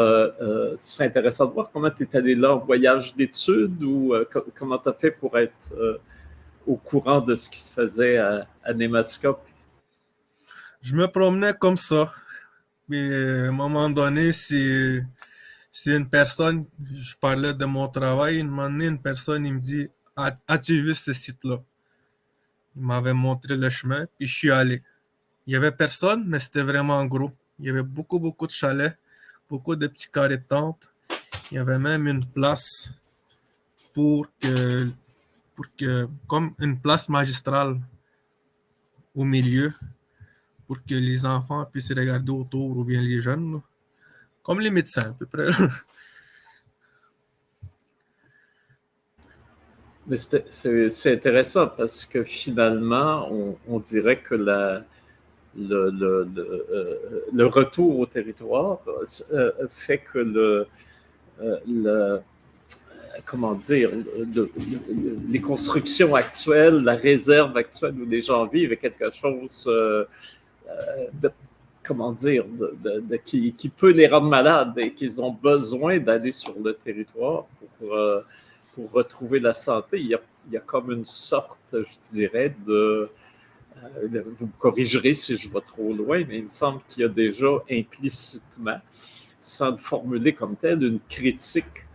c'est intéressant de voir comment tu es allé là en voyage d'études ou comment tu as fait pour être au courant de ce qui se faisait à Nemaska. Je me promenais comme ça. Mais à un moment donné, c'est une personne, je parlais de mon travail, un moment donné, une personne, il me dit, as-tu vu ce site-là? Il m'avait montré le chemin, puis je suis allé. Il y avait personne, mais c'était vraiment gros. Il y avait beaucoup de chalets, beaucoup de petits carrés de tentes. Il y avait même une place comme une place magistrale au milieu, pour que les enfants puissent regarder autour, ou bien les jeunes, là. Comme les médecins, à peu près. Mais c'est intéressant parce que finalement, on dirait que le retour au territoire fait que comment dire, les constructions actuelles, la réserve actuelle où les gens vivent est quelque chose de, comment dire, qui peut les rendre malades et qu'ils ont besoin d'aller sur le territoire pour retrouver la santé. Il y a comme une sorte, je dirais, vous me corrigerez si je vais trop loin, mais il me semble qu'il y a déjà implicitement, sans le formuler comme tel, une critique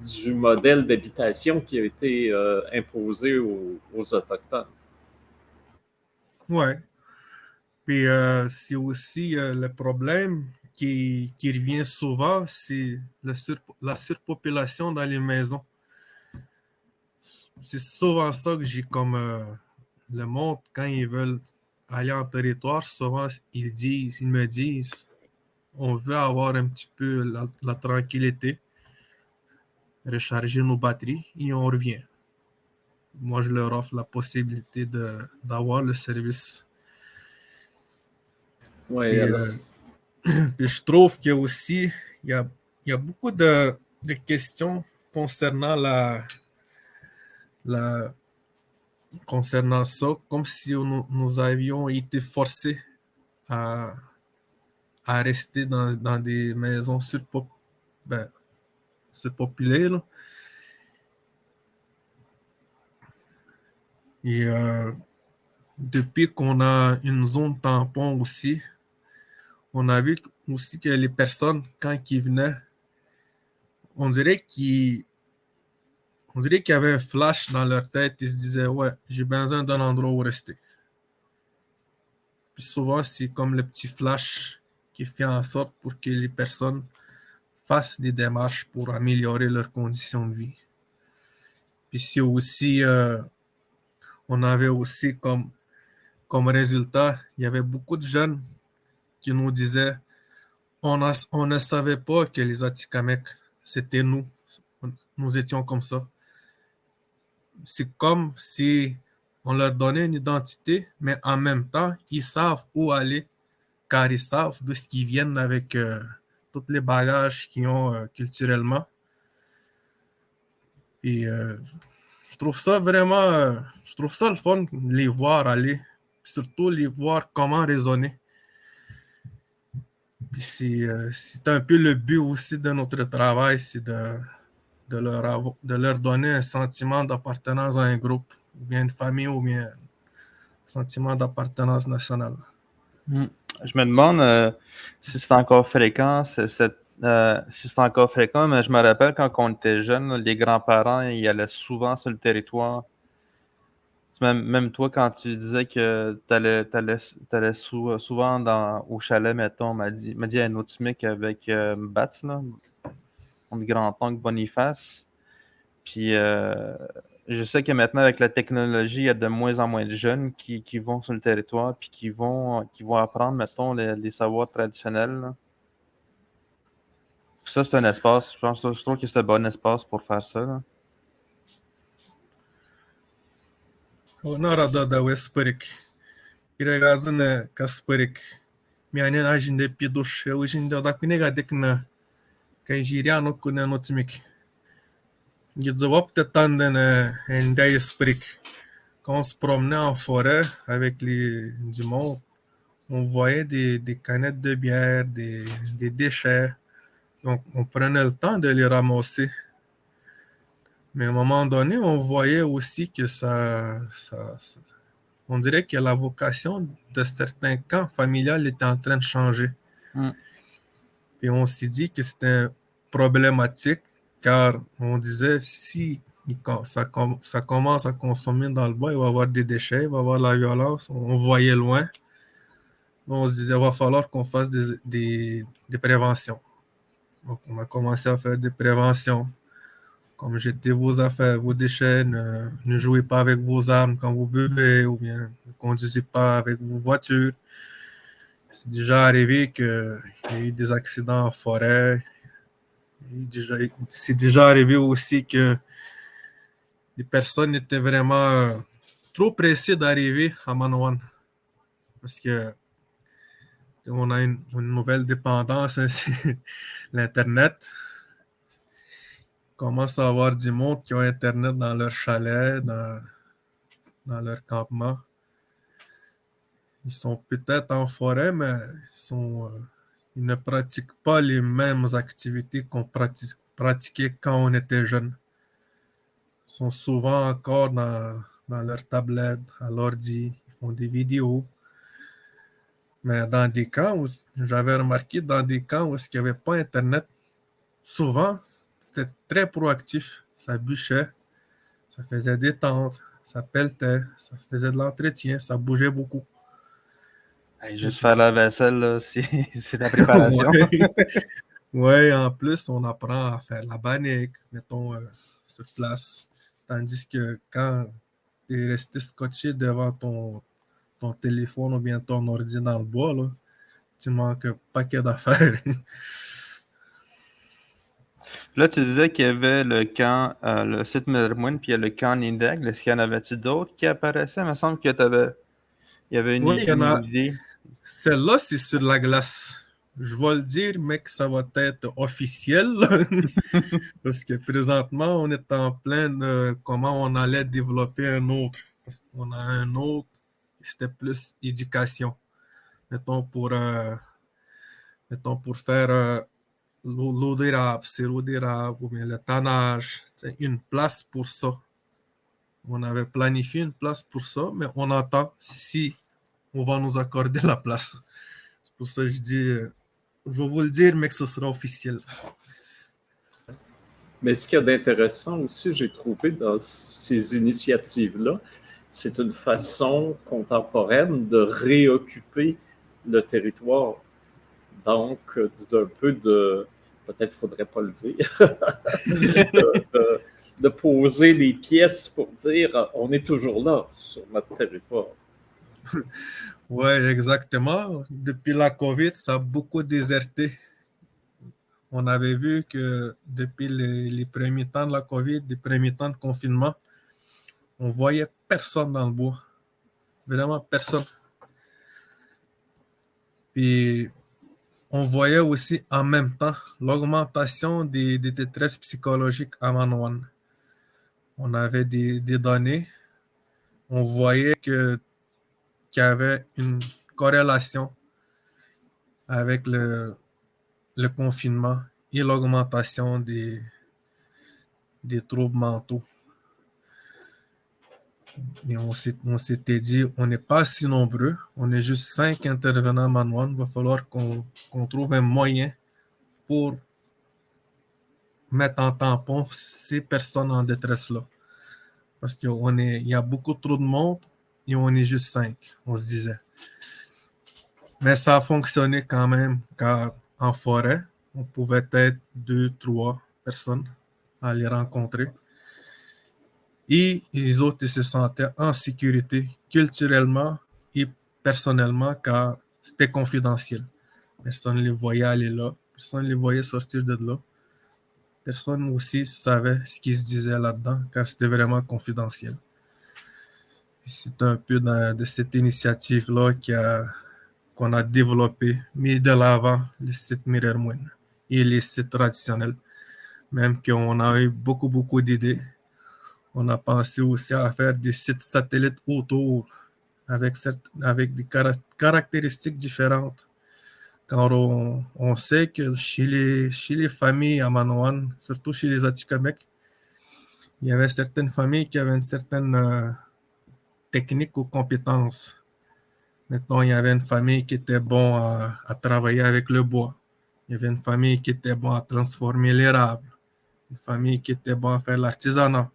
du modèle d'habitation qui a été imposé aux Autochtones. Ouais. Puis c'est aussi le problème qui revient souvent, c'est la surpopulation dans les maisons. C'est souvent ça que j'ai comme le monde, quand ils veulent aller en territoire, souvent ils me disent, on veut avoir un petit peu la tranquillité, recharger nos batteries et on revient. Moi, je leur offre la possibilité d'avoir le service. Oui, Et, alors, puis je trouve qu'il y a aussi, il y a beaucoup de questions concernant la, concernant ça, comme si nous avions été forcés à, à rester dans des maisons se populer. Là. Et depuis qu'on a une zone tampon aussi, on a vu aussi que les personnes, quand ils venaient, on dirait qu'il y avait un flash dans leur tête. Ils se disaient, ouais, j'ai besoin d'un endroit où rester. Puis souvent, c'est comme le petit flash qui fait en sorte pour que les personnes fassent des démarches pour améliorer leurs conditions de vie. Puis c'est aussi, on avait aussi comme résultat, il y avait beaucoup de jeunes qui nous disaient, on ne savait pas que les Atikamekw, c'était nous. Nous étions comme ça. C'est comme si on leur donnait une identité, mais en même temps, ils savent où aller, car ils savent d'où ce qu'ils viennent avec tous les bagages qu'ils ont culturellement. Et je trouve ça vraiment, je trouve ça le fun de les voir aller, surtout les voir comment raisonner. Puis c'est un peu le but aussi de notre travail, c'est de leur donner un sentiment d'appartenance à un groupe, ou bien une famille, ou bien un sentiment d'appartenance nationale. Hmm. Je me demande si c'est encore fréquent, si c'est encore fréquent, mais je me rappelle quand on était jeune, là, les grands-parents, ils allaient souvent sur le territoire. Même toi, quand tu disais que t'allais souvent au chalet, mettons, m'a dit à Nautimik avec Bats, là, mon grand-oncle Boniface. Puis je sais que maintenant, avec la technologie, il y a de moins en moins de jeunes qui vont sur le territoire puis qui vont apprendre, mettons, les savoirs traditionnels. Là. Ça, c'est un espace. Je trouve que c'est un bon espace pour faire ça. Là. On a da Westporic. Iregazine Kasporic. Mianen ajinde pidush. Ujinde da kunegadek na Kaijiriano kuna Nautimik. Gizawap te tanden en Diasporic. Quand on se promenait en forêt avec du monde, on voyait des canettes de bière, des déchets. Donc, on prenait le temps de les ramasser. Mais à un moment donné, on voyait aussi que on dirait que la vocation de certains camps familiales était en train de changer. Mm. Et on s'est dit que c'était problématique car on disait si ça commence à consommer dans le bois, il va y avoir des déchets, il va y avoir la violence. On voyait loin. On se disait qu'il va falloir qu'on fasse des préventions. Donc, on a commencé à faire des préventions. Comme jetez vos affaires, vos déchets, ne jouez pas avec vos armes quand vous buvez ou bien ne conduisez pas avec vos voitures. C'est déjà arrivé qu'il y a eu des accidents en forêt. C'est déjà arrivé aussi que les personnes étaient vraiment trop pressées d'arriver à Manawan. Parce que on a une nouvelle dépendance, hein, c'est l'Internet. On commence à avoir du monde qui ont Internet dans leur chalet, dans leur campement. Ils sont peut-être en forêt, mais ils ne pratiquent pas les mêmes activités qu'on pratiquait quand on était jeune. Ils sont souvent encore dans leur tablette, à l'ordi, ils font des vidéos. Mais dans des camps où j'avais remarqué, dans des camps où il n'y avait pas Internet, souvent, c'était très proactif. Ça bûchait, ça faisait des tentes, ça pelletait, ça faisait de l'entretien, ça bougeait beaucoup. Hey, juste faire la vaisselle, là, c'est la préparation. Ouais, en plus, on apprend à faire la bannique, mettons, sur place. Tandis que quand tu es resté scotché devant ton téléphone ou bien ton ordi dans le bois, là, tu manques un paquet d'affaires. Là, tu disais qu'il y avait le camp, le site Mermoun, puis il y a le camp Nindeg. Est-ce qu'il y en avait-tu d'autres qui apparaissaient? Il me semble qu'il y avait Oui, il y en a. une idée. Celle-là, c'est sur la glace. Je vais le dire, mais que ça va être officiel. Parce que présentement, on est en plein de comment on allait développer un autre. Parce qu'on a un autre, c'était plus éducation. Mettons pour faire l'eau d'érable, sirop d'érable ou bien le tannage, une place pour ça. On avait planifié une place pour ça, mais on attend si on va nous accorder la place. C'est pour ça que je dis, je vais vous le dire, mais que ce sera officiel. Mais ce qu'il y a d'intéressant aussi, j'ai trouvé dans ces initiatives-là, c'est une façon contemporaine de réoccuper le territoire. Donc, d'un peu de, peut-être il ne faudrait pas le dire, de poser les pièces pour dire on est toujours là sur notre territoire. Oui, exactement. Depuis la COVID, ça a beaucoup déserté. On avait vu que depuis les premiers temps de la COVID, les premiers temps de confinement, on voyait personne dans le bois. Vraiment personne. Puis, on voyait aussi en même temps l'augmentation des détresses psychologiques à Manoan. On avait des données. On voyait qu'il y avait une corrélation avec le confinement et l'augmentation des troubles mentaux. Et on s'était dit, on n'est pas si nombreux, on est juste 5 intervenants Manoan. Il va falloir qu'on trouve un moyen pour mettre en tampon ces personnes en détresse-là. Parce qu'il y a beaucoup trop de monde et on est juste 5, on se disait. Mais ça a fonctionné quand même, car en forêt, on pouvait être 2, 3 personnes à les rencontrer. Et les autres ils se sentaient en sécurité culturellement et personnellement, car c'était confidentiel. Personne ne les voyait aller là, personne ne les voyait sortir de là. Personne aussi savait ce qui se disait là-dedans, car c'était vraiment confidentiel. C'est un peu de cette initiative-là qu'on a développé, mis de l'avant le site Mirermouine et les sites traditionnels. Même qu'on a eu beaucoup d'idées. On a pensé aussi à faire des sites satellites autour avec des caractéristiques différentes. Quand on sait que chez les familles à Manoan, surtout chez les Atikamekw, il y avait certaines familles qui avaient une certaine technique ou compétence. Maintenant, il y avait une famille qui était bon à travailler avec le bois. Il y avait une famille qui était bon à transformer l'érable. Une famille qui était bon à faire l'artisanat.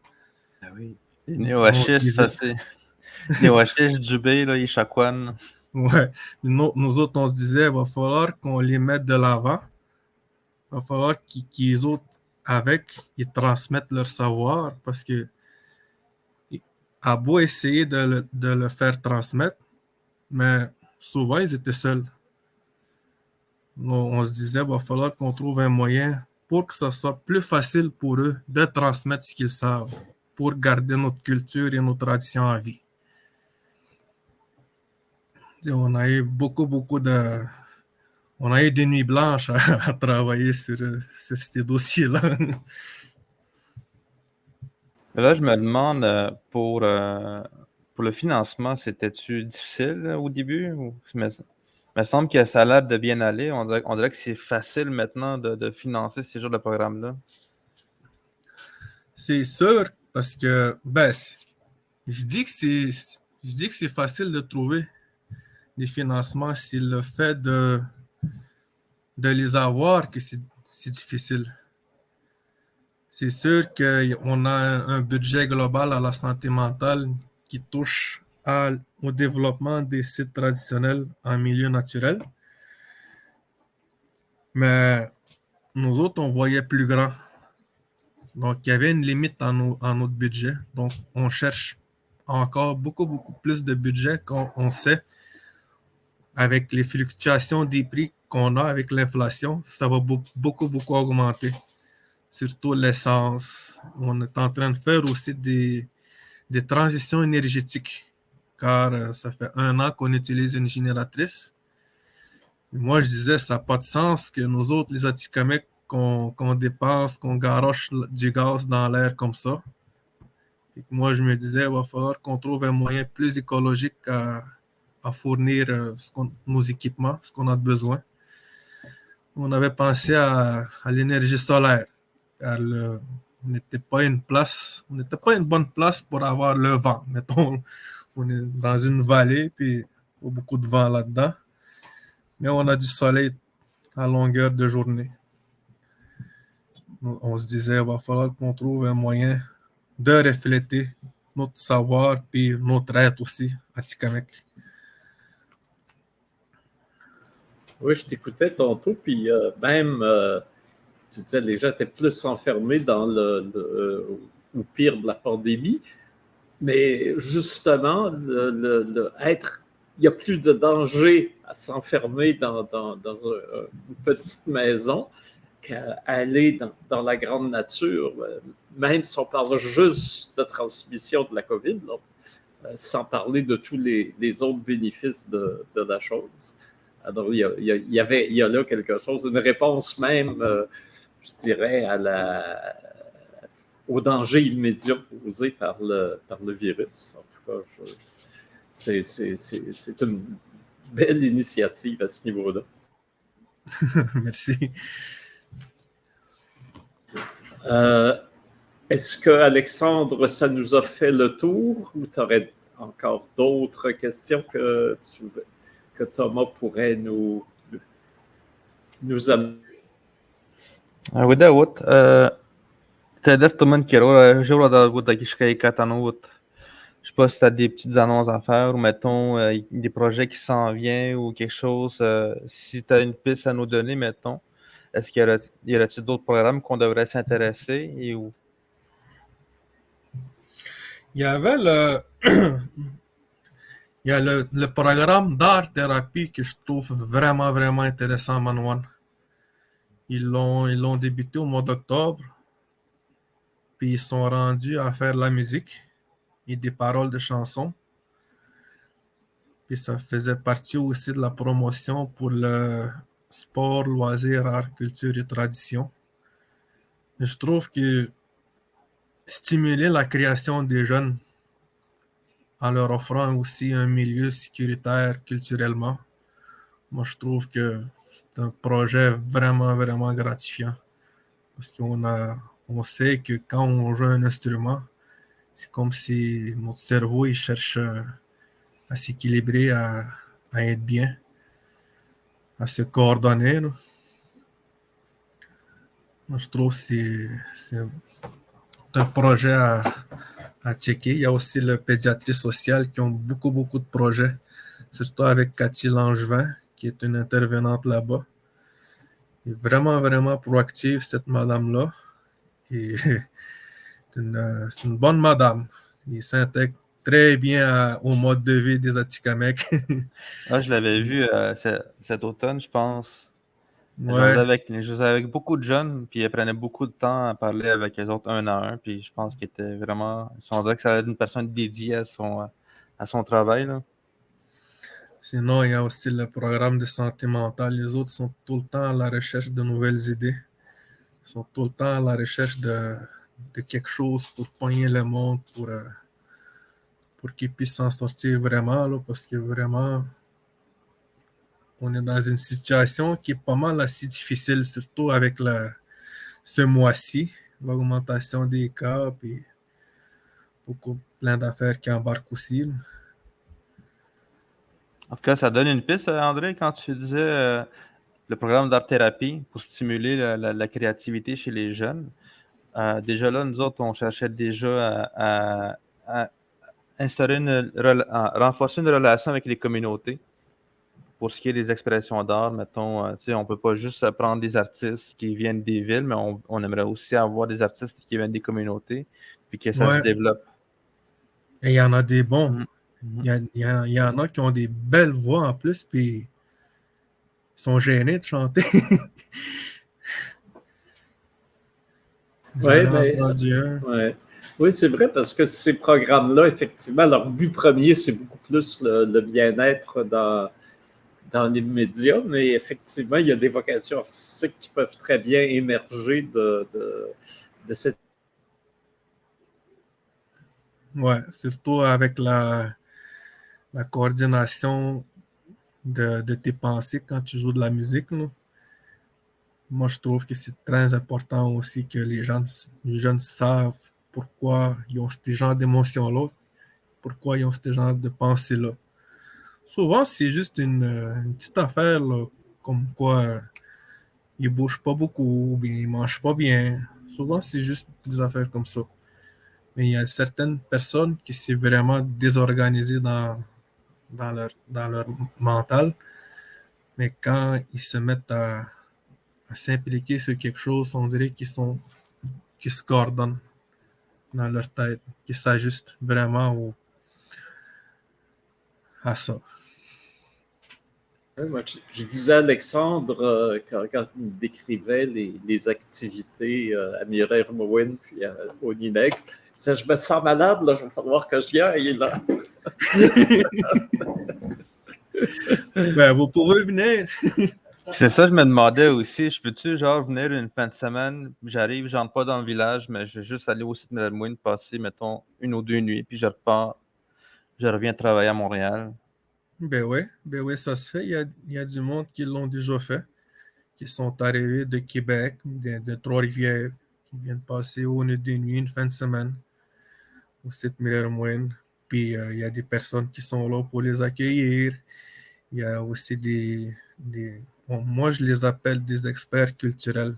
Ah oui. Les néo-hachiches, ça c'est. Néo-hachiches, Djubé, là, Ishakwan. Ouais. Nous autres, on se disait, il va falloir qu'on les mette de l'avant. Il va falloir qu'ils autres, ils transmettent leur savoir parce que à beau essayer de le faire transmettre, mais souvent, ils étaient seuls. On se disait, il va falloir qu'on trouve un moyen pour que ce soit plus facile pour eux de transmettre ce qu'ils savent, pour garder notre culture et nos traditions en vie. Et on a eu on a eu des nuits blanches à travailler sur ces dossiers-là. Là, je me demande, pour le financement, c'était-tu difficile au début? Il me semble que ça a l'air de bien aller. On dirait que c'est facile maintenant de financer ces genres de programmes-là. C'est sûr, parce que je dis que c'est facile de trouver des financements. C'est le fait de les avoir que c'est difficile. C'est sûr qu'on a un budget global à la santé mentale qui touche au développement des sites traditionnels en milieu naturel. Mais nous autres, on voyait plus grand. Donc, il y avait une limite en notre budget. Donc, on cherche encore beaucoup plus de budget qu'on sait. Avec les fluctuations des prix qu'on a avec l'inflation, ça va beaucoup augmenter. Surtout l'essence. On est en train de faire aussi des transitions énergétiques, car ça fait 1 an qu'on utilise une génératrice. Et moi, je disais, ça n'a pas de sens que nous autres, les Atikamekw, qu'on dépense, qu'on garoche du gaz dans l'air comme ça. Et moi, je me disais, il va falloir qu'on trouve un moyen plus écologique à fournir nos équipements, ce qu'on a besoin. on avait pensé à l'énergie solaire. Car on n'était pas une bonne place pour avoir le vent. Mettons, on est dans une vallée, puis il y a beaucoup de vent là-dedans. Mais on a du soleil à longueur de journée. On se disait, il va falloir qu'on trouve un moyen de refléter notre savoir puis notre être aussi à Tikamek. Oui, je t'écoutais tantôt, puis même, tu disais, les gens étaient plus enfermés dans au pire de la pandémie, mais justement, il n'y a plus de danger à s'enfermer dans une petite maison qu'à aller dans la grande nature. Même si on parle juste de transmission de la COVID, là, sans parler de tous les autres bénéfices de la chose. Alors, il y a là quelque chose, une réponse même, je dirais, au danger immédiat posé par le virus. En tout cas, c'est une belle initiative à ce niveau-là. Merci. Est-ce que, Alexandre, ça nous a fait le tour ou tu aurais encore d'autres questions que Thomas pourrait nous amener? وداود تهدف ضمن كيرو جولة داود داكي شكاي كاتانوت. Je sais pas si tu as des petites annonces à faire ou mettons des projets qui s'en viennent ou quelque chose. Si tu as une piste à nous donner, mettons, est-ce qu'il y aurait-il d'autres programmes qu'on devrait s'intéresser et où? Il y avait il y a le programme d'art-thérapie que je trouve vraiment, vraiment intéressant, Manouane. Ils l'ont débuté au mois d'octobre, puis ils sont rendus à faire la musique et des paroles de chansons. Puis ça faisait partie aussi de la promotion pour le sport, loisirs, art, culture et tradition. Je trouve que stimuler la création des jeunes en leur offrant aussi un milieu sécuritaire culturellement, moi je trouve que c'est un projet vraiment, vraiment gratifiant. Parce on sait que quand on joue un instrument, c'est comme si notre cerveau il cherche à s'équilibrer, à être bien, à se coordonner. Là. Moi, je trouve que c'est un projet à checker. Il y a aussi le pédiatrie sociale qui ont beaucoup, beaucoup de projets, surtout avec Cathy Langevin, qui est une intervenante là-bas. Elle est vraiment, vraiment proactive, cette madame-là. Et c'est une bonne madame. Il s'intègre très bien au mode de vie des Atikamekw. Ah, je l'avais vu cet automne, je pense. Ouais. Je jouais avec beaucoup de jeunes, puis elle prenait beaucoup de temps à parler avec les autres un à un, puis je pense qu'elle était vraiment... On dirait que ça allait une personne dédiée à son travail, là. Sinon, il y a aussi le programme de santé mentale. Les autres sont tout le temps à la recherche de nouvelles idées. Ils sont tout le temps à la recherche de quelque chose pour pogner le monde, pour qu'ils puissent s'en sortir vraiment, là, parce que vraiment, on est dans une situation qui est pas mal assez difficile, surtout avec ce mois-ci, l'augmentation des cas, puis plein d'affaires qui embarquent aussi. Là. En tout cas, ça donne une piste, André, quand tu disais le programme d'art-thérapie pour stimuler la créativité chez les jeunes. Déjà là, nous autres, on cherchait déjà à instaurer à renforcer une relation avec les communautés. Pour ce qui est des expressions d'art, mettons, on ne peut pas juste prendre des artistes qui viennent des villes, mais on aimerait aussi avoir des artistes qui viennent des communautés, puis que ça se développe. Et il y en a des bons. Mm-hmm. Il y en a qui ont des belles voix en plus, puis ils sont gênés de chanter. Oui, c'est vrai, parce que ces programmes-là, effectivement, leur but premier, c'est beaucoup plus le bien-être dans les médias, mais effectivement, il y a des vocations artistiques qui peuvent très bien émerger de cette... Ouais, surtout avec la coordination de tes pensées quand tu joues de la musique. Là. moi, je trouve que c'est très important aussi que les jeunes savent pourquoi ils ont ce genre d'émotions-là, pourquoi ils ont ce genre de pensée-là. Souvent, c'est juste une petite affaire, là, comme quoi ils bougent pas beaucoup, ou bien ils mangent pas bien. Souvent, c'est juste des affaires comme ça. Mais il y a certaines personnes qui sont vraiment désorganisées dans leur mental, mais quand ils se mettent à s'impliquer sur quelque chose, on dirait qu'ils se coordonnent dans leur tête, qu'ils s'ajustent vraiment à ça. Moi, je disais à Alexandre, quand il me décrivait les activités à Miraire-Mouine puis au Nineg, je me sens malade, là, je vais falloir que j'y aille. Là. Ben, vous pouvez venir. C'est ça, je me demandais aussi, je peux-tu genre venir une fin de semaine, j'arrive, j'entre pas dans le village, mais je vais juste aller au site de Mouine, passer, mettons, 1 ou 2 nuits, puis je repars, je reviens travailler à Montréal. Ben ouais, ça se fait. Il y a du monde qui l'ont déjà fait, qui sont arrivés de Québec, de Trois-Rivières, qui viennent passer 1 ou 2 nuits, une fin de semaine au site Miraire-Mouine. Puis il y a des personnes qui sont là pour les accueillir. Il y a aussi bon, moi je les appelle des experts culturels.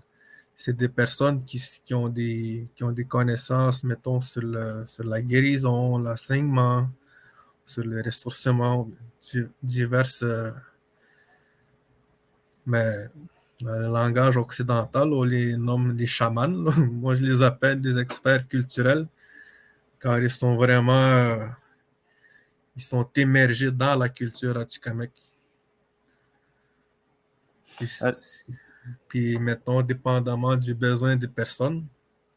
C'est des personnes qui ont des connaissances, mettons, sur la guérison, l'enseignement, sur le ressourcement, diverses, mais dans le langage occidental, on les nomme des chamans. Moi, je les appelle des experts culturels, car ils sont émergés dans la culture atikamekw. Puis, mettons, dépendamment du besoin des personnes,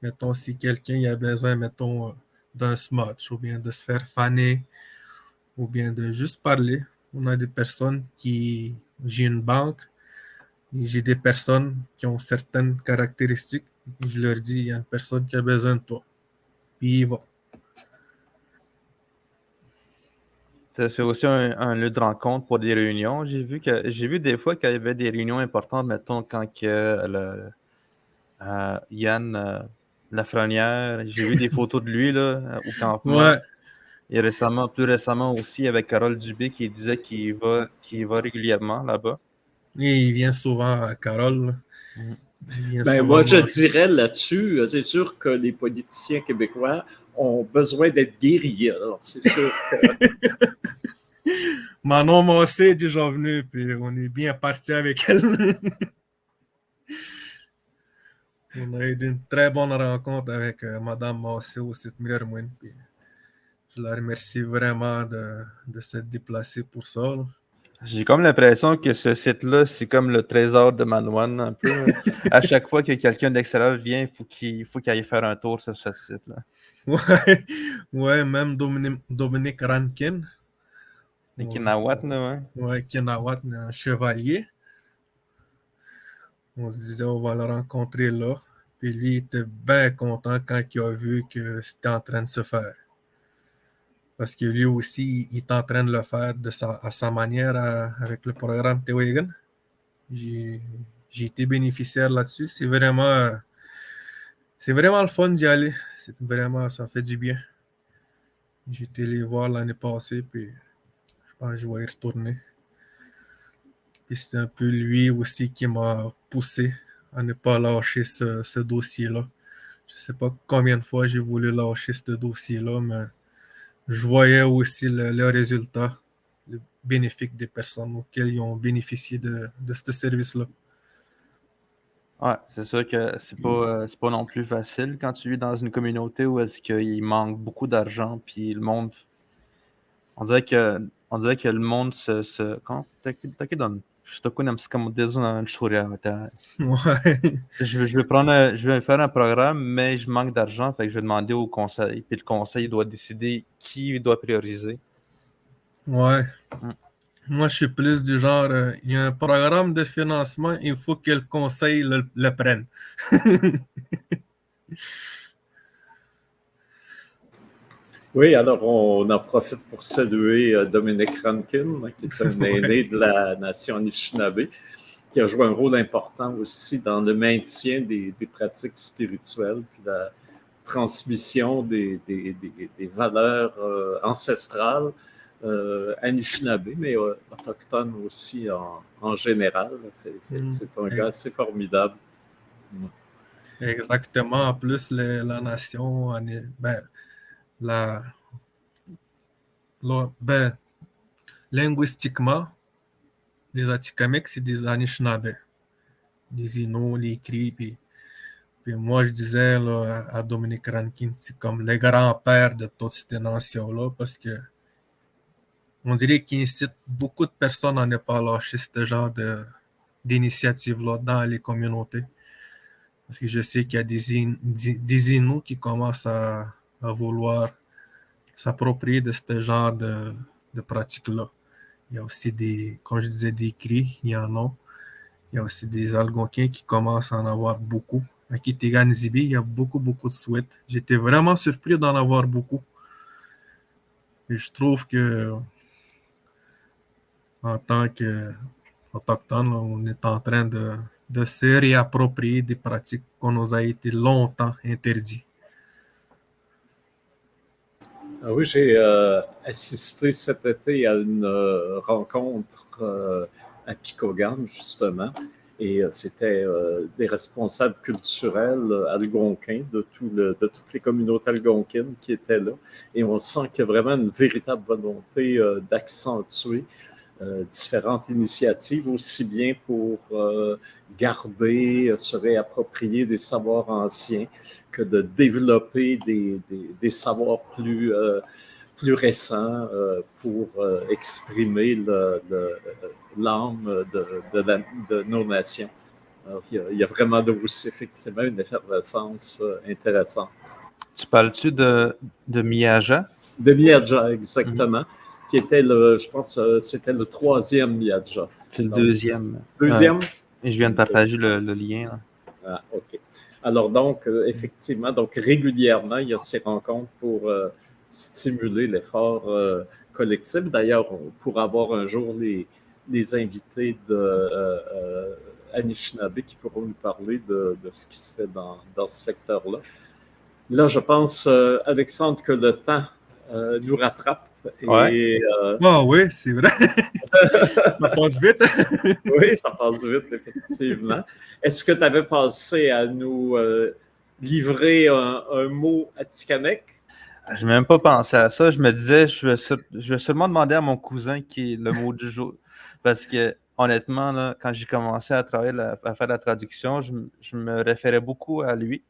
mettons, si quelqu'un a besoin, mettons, d'un smudge, ou bien de se faire faner, ou bien de juste parler, on a des personnes j'ai une banque, j'ai des personnes qui ont certaines caractéristiques, je leur dis, il y a une personne qui a besoin de toi, puis il va. C'est aussi un lieu de rencontre pour des réunions. J'ai vu des fois qu'il y avait des réunions importantes, mettons, quand Yann Lafrenière, j'ai vu des photos de lui là, au campement. Ouais, Et plus récemment aussi avec Carole Dubé qui disait qu'il va régulièrement là-bas. et il vient souvent à Carole. Il vient Ben, souvent moi, je manger. dirais là-dessus, c'est sûr que les politiciens québécois ont besoin d'être guéris. Alors, c'est sûr que Manon Massé est déjà venue, puis on est bien parti avec elle. On a eu une très bonne rencontre avec Madame Massé au site Miraire-Mouine. Je la remercie vraiment de s'être déplacée pour ça. Là. J'ai comme l'impression que ce site-là, c'est comme le trésor de Manoine, un peu. À chaque fois que quelqu'un d'extérieur vient, il faut qu'il aille faire un tour sur ce site-là. Ouais, ouais, même Dominique Rankin. Les Kinawat, là, ouais. Ouais, Kinawat, un chevalier. On se disait, on va le rencontrer là. Puis lui, il était bien content quand il a vu que c'était en train de se faire. Parce que lui aussi, il est en train de le faire à sa manière avec le programme Tewagan. J'ai été bénéficiaire là-dessus. C'est vraiment le fun d'y aller. Ça fait du bien. J'ai été les voir l'année passée, puis je pense que je vais y retourner. Puis c'est un peu lui aussi qui m'a poussé à ne pas lâcher ce dossier-là. Je ne sais pas combien de fois j'ai voulu lâcher ce dossier-là, mais je voyais aussi le résultat, le bénéfique des personnes auxquelles ils ont bénéficié de ce service-là. Ouais, c'est sûr que c'est pas non plus facile quand tu vis dans une communauté où est-ce qu'il manque beaucoup d'argent, puis le monde, on dirait que le monde comment? Je te connais comme des Ouais. Je vais faire un programme, mais je manque d'argent, fait que je vais demander au conseil, puis le conseil doit décider qui doit prioriser. Ouais. Mm. Moi, je suis plus du genre, il y a un programme de financement, il faut que le conseil le prenne. oui, alors on en profite pour saluer Dominique Rankin, qui est un aîné de la nation Anishinaabe, qui a joué un rôle important aussi dans le maintien des pratiques spirituelles, puis la transmission des valeurs ancestrales Anishinaabe, mais autochtones aussi en général. C'est un gars assez formidable. Exactement. En plus, la nation, linguistiquement, les Atikamekw, c'est des Anishinaabe, les Inuits, les Cris. Puis moi, je disais là, à Dominique Rankin, c'est comme les grands-pères de toutes ces nations-là, parce que on dirait qu'il incite beaucoup de personnes à ne pas lâcher ce genre d'initiative-là dans les communautés. Parce que je sais qu'il y a des Inuits qui commencent à vouloir s'approprier de ce genre de pratiques-là. Il y a aussi comme je disais, des Cris, il y en a. Il y a aussi des Algonquins qui commencent à en avoir beaucoup. À Kitigan-Zibi, il y a beaucoup de souhaits. J'étais vraiment surpris d'en avoir beaucoup. Et je trouve que en tant qu'Autochtones, on est en train de se réapproprier des pratiques qu'on nous a été longtemps interdites. Ah oui, j'ai assisté cet été à une rencontre à Picogan, justement, et c'était des responsables culturels algonquins de toutes les communautés algonquines qui étaient là, et on sent qu'il y a vraiment une véritable volonté d'accentuer différentes initiatives, aussi bien pour garder, se réapproprier des savoirs anciens que de développer des savoirs plus récents pour exprimer l'âme de nos nations. Alors, il y a vraiment aussi effectivement une effervescence intéressante. Tu parles-tu de Miyaja? De Miyaja, exactement. Qui était je pense, c'était le 3e Miyaja. C'est le deuxième. Deuxième? Et je viens de partager le lien. Là. Ah, OK. Alors donc, effectivement, donc régulièrement, il y a ces rencontres pour stimuler l'effort collectif. D'ailleurs, pour avoir un jour les invités de Anishinaabe qui pourront nous parler de ce qui se fait dans ce secteur-là. Là, je pense, Alexandre, que le temps nous rattrape. Ouais. Oui, c'est vrai. Ça passe vite. Oui, ça passe vite, effectivement. Est-ce que tu avais pensé à nous livrer un mot atikamekw? Je n'ai même pas pensé à ça. Je me disais, je vais seulement demander à mon cousin qui est le mot du jour. Parce que, honnêtement, là, quand j'ai commencé à travailler, à faire la traduction, je me référais beaucoup à lui.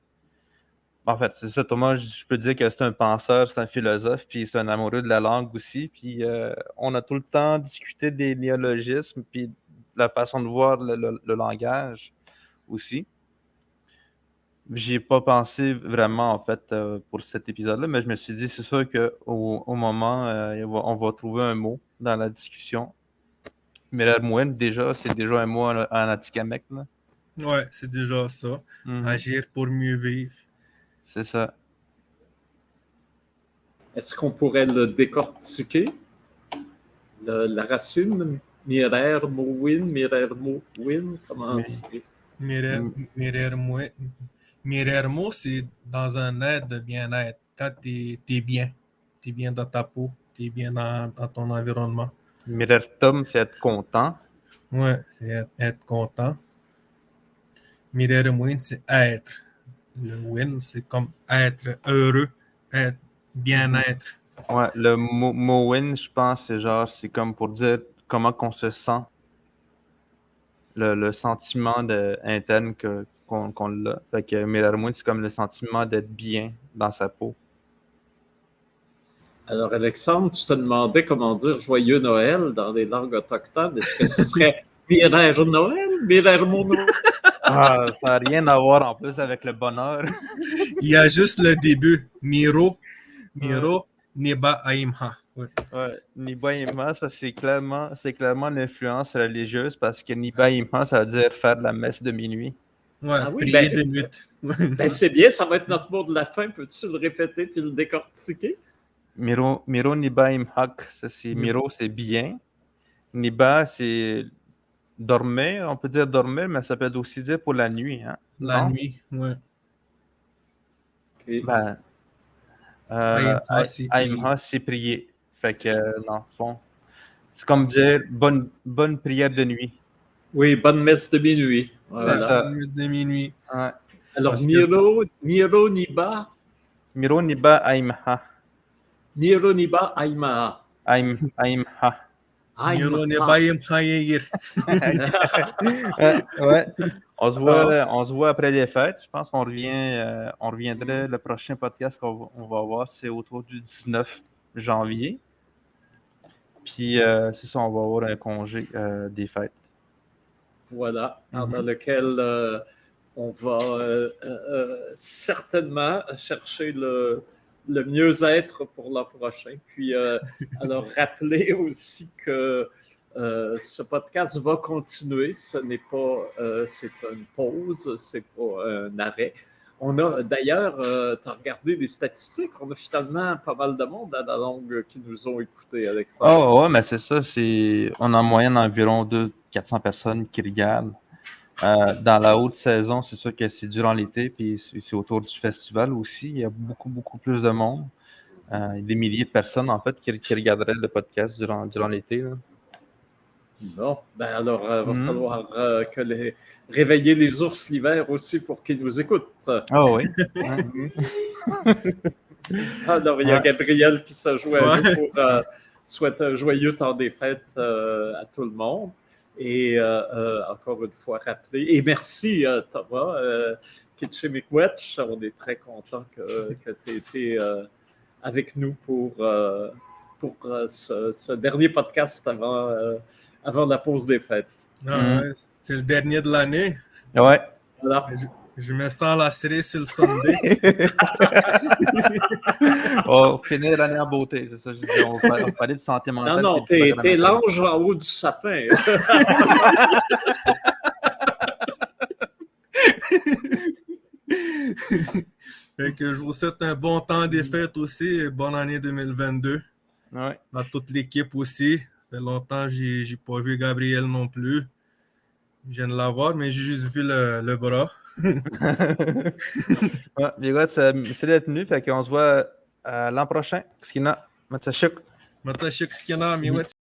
En fait, c'est ça, Thomas, je peux dire que c'est un penseur, c'est un philosophe, puis c'est un amoureux de la langue aussi. Puis on a tout le temps discuté des néologismes, puis de la façon de voir le langage aussi. J'y ai pas pensé vraiment, en fait, pour cet épisode-là, mais je me suis dit, c'est sûr qu'au moment, on va trouver un mot dans la discussion. Mirarmouen, déjà, c'est déjà un mot en atikamekw, là. Ouais, c'est déjà ça. Agir pour mieux vivre. C'est ça. Est-ce qu'on pourrait le décortiquer? La racine, Mirarmouen, comment c'est? Mirermo, c'est dans un aide de bien-être. Quand tu es bien dans ta peau, tu es bien dans ton environnement. Mirertum, c'est être content. Ouais, c'est être content. Mirermoin, c'est être. Le win, c'est comme être heureux, être bien-être. Ouais, le mot win, je pense, c'est comme pour dire comment qu'on se sent. Le sentiment interne qu'on a. Fait que Mirarmoun, c'est comme le sentiment d'être bien dans sa peau. Alors, Alexandre, tu te demandais comment dire joyeux Noël dans les langues autochtones. Est-ce que ce serait Mirer Noël? Mirermo Noël? Ah, ça n'a rien à voir en plus avec le bonheur. Il y a juste le début. Miro, Neba Aimha. Ouais. Niba Imha, ça c'est clairement l'influence religieuse parce que Niba Imha, ça veut dire faire de la messe de minuit. Ouais, prier de nuit. Ben c'est bien, ça va être notre mot de la fin. Peux-tu le répéter puis le décortiquer? Miro Niba Imhak, ça c'est Miro, c'est bien. Niba, c'est dormir, on peut dire dormir, mais ça peut aussi dire pour la nuit, hein? La Non? nuit, ouais. Et- Ben, Aïmha, c'est prier. Aïmha, c'est prier. Fait que, dans le fond, c'est comme dire bonne prière de nuit. oui, bonne messe de minuit. C'est Voilà. ça. La messe de minuit. Ouais. Alors, Parce que- Miro Niba, Miro Niba Aïmha. Miro Niba Aïmaa. Aïmha. Niro ne Aïmaa. bayim hayegir. Ouais. On se voit après les fêtes. Je pense qu'on reviendrait. Le prochain podcast qu'on va avoir, c'est autour du 19 janvier. Puis, c'est ça, on va avoir un congé des fêtes. Voilà, dans lequel on va certainement chercher le mieux-être pour l'an prochain. Puis, alors, rappeler aussi que ce podcast va continuer. Ce n'est pas, c'est une pause, c'est pas un arrêt. On a d'ailleurs, tu as regardé des statistiques, on a finalement pas mal de monde à la longue qui nous ont écoutés, Alexandre. Oh, ouais, mais c'est ça. On a en moyenne environ 400 personnes qui regardent. Dans la haute saison, c'est sûr que c'est durant l'été, puis c'est autour du festival aussi. Il y a beaucoup, beaucoup plus de monde. Il y a des milliers de personnes, en fait, qui regarderaient le podcast durant l'été. Là. Bon, ben alors, il va falloir réveiller les ours l'hiver aussi pour qu'ils nous écoutent. Ah oui. Alors, il y a Gabriel qui se joint à nous pour souhaiter un joyeux temps des fêtes à tout le monde. Et encore une fois, rappeler. Et merci, Thomas Kitchemikwetch. On est très content que tu aies été avec nous pour ce dernier podcast avant la pause des fêtes. Ah, ouais, c'est le dernier de l'année. Ouais. Voilà. Je me sens la cerise sur le Sunday. On va finir l'année en beauté, c'est ça. Je dis, on va parler de santé mentale. Non, t'es l'ange en haut du sapin. Fait que je vous souhaite un bon temps des fêtes aussi et bonne année 2022. Ouais. À toute l'équipe aussi. Ça fait longtemps que j'ai pas vu Gabriel non plus. Je viens de l'avoir, mais j'ai juste vu le bras. Ouais, les gars, c'est d'être venu. Fait qu'on se voit l'an prochain. Skina, Matsashuk. Matashuk Skina, miwet.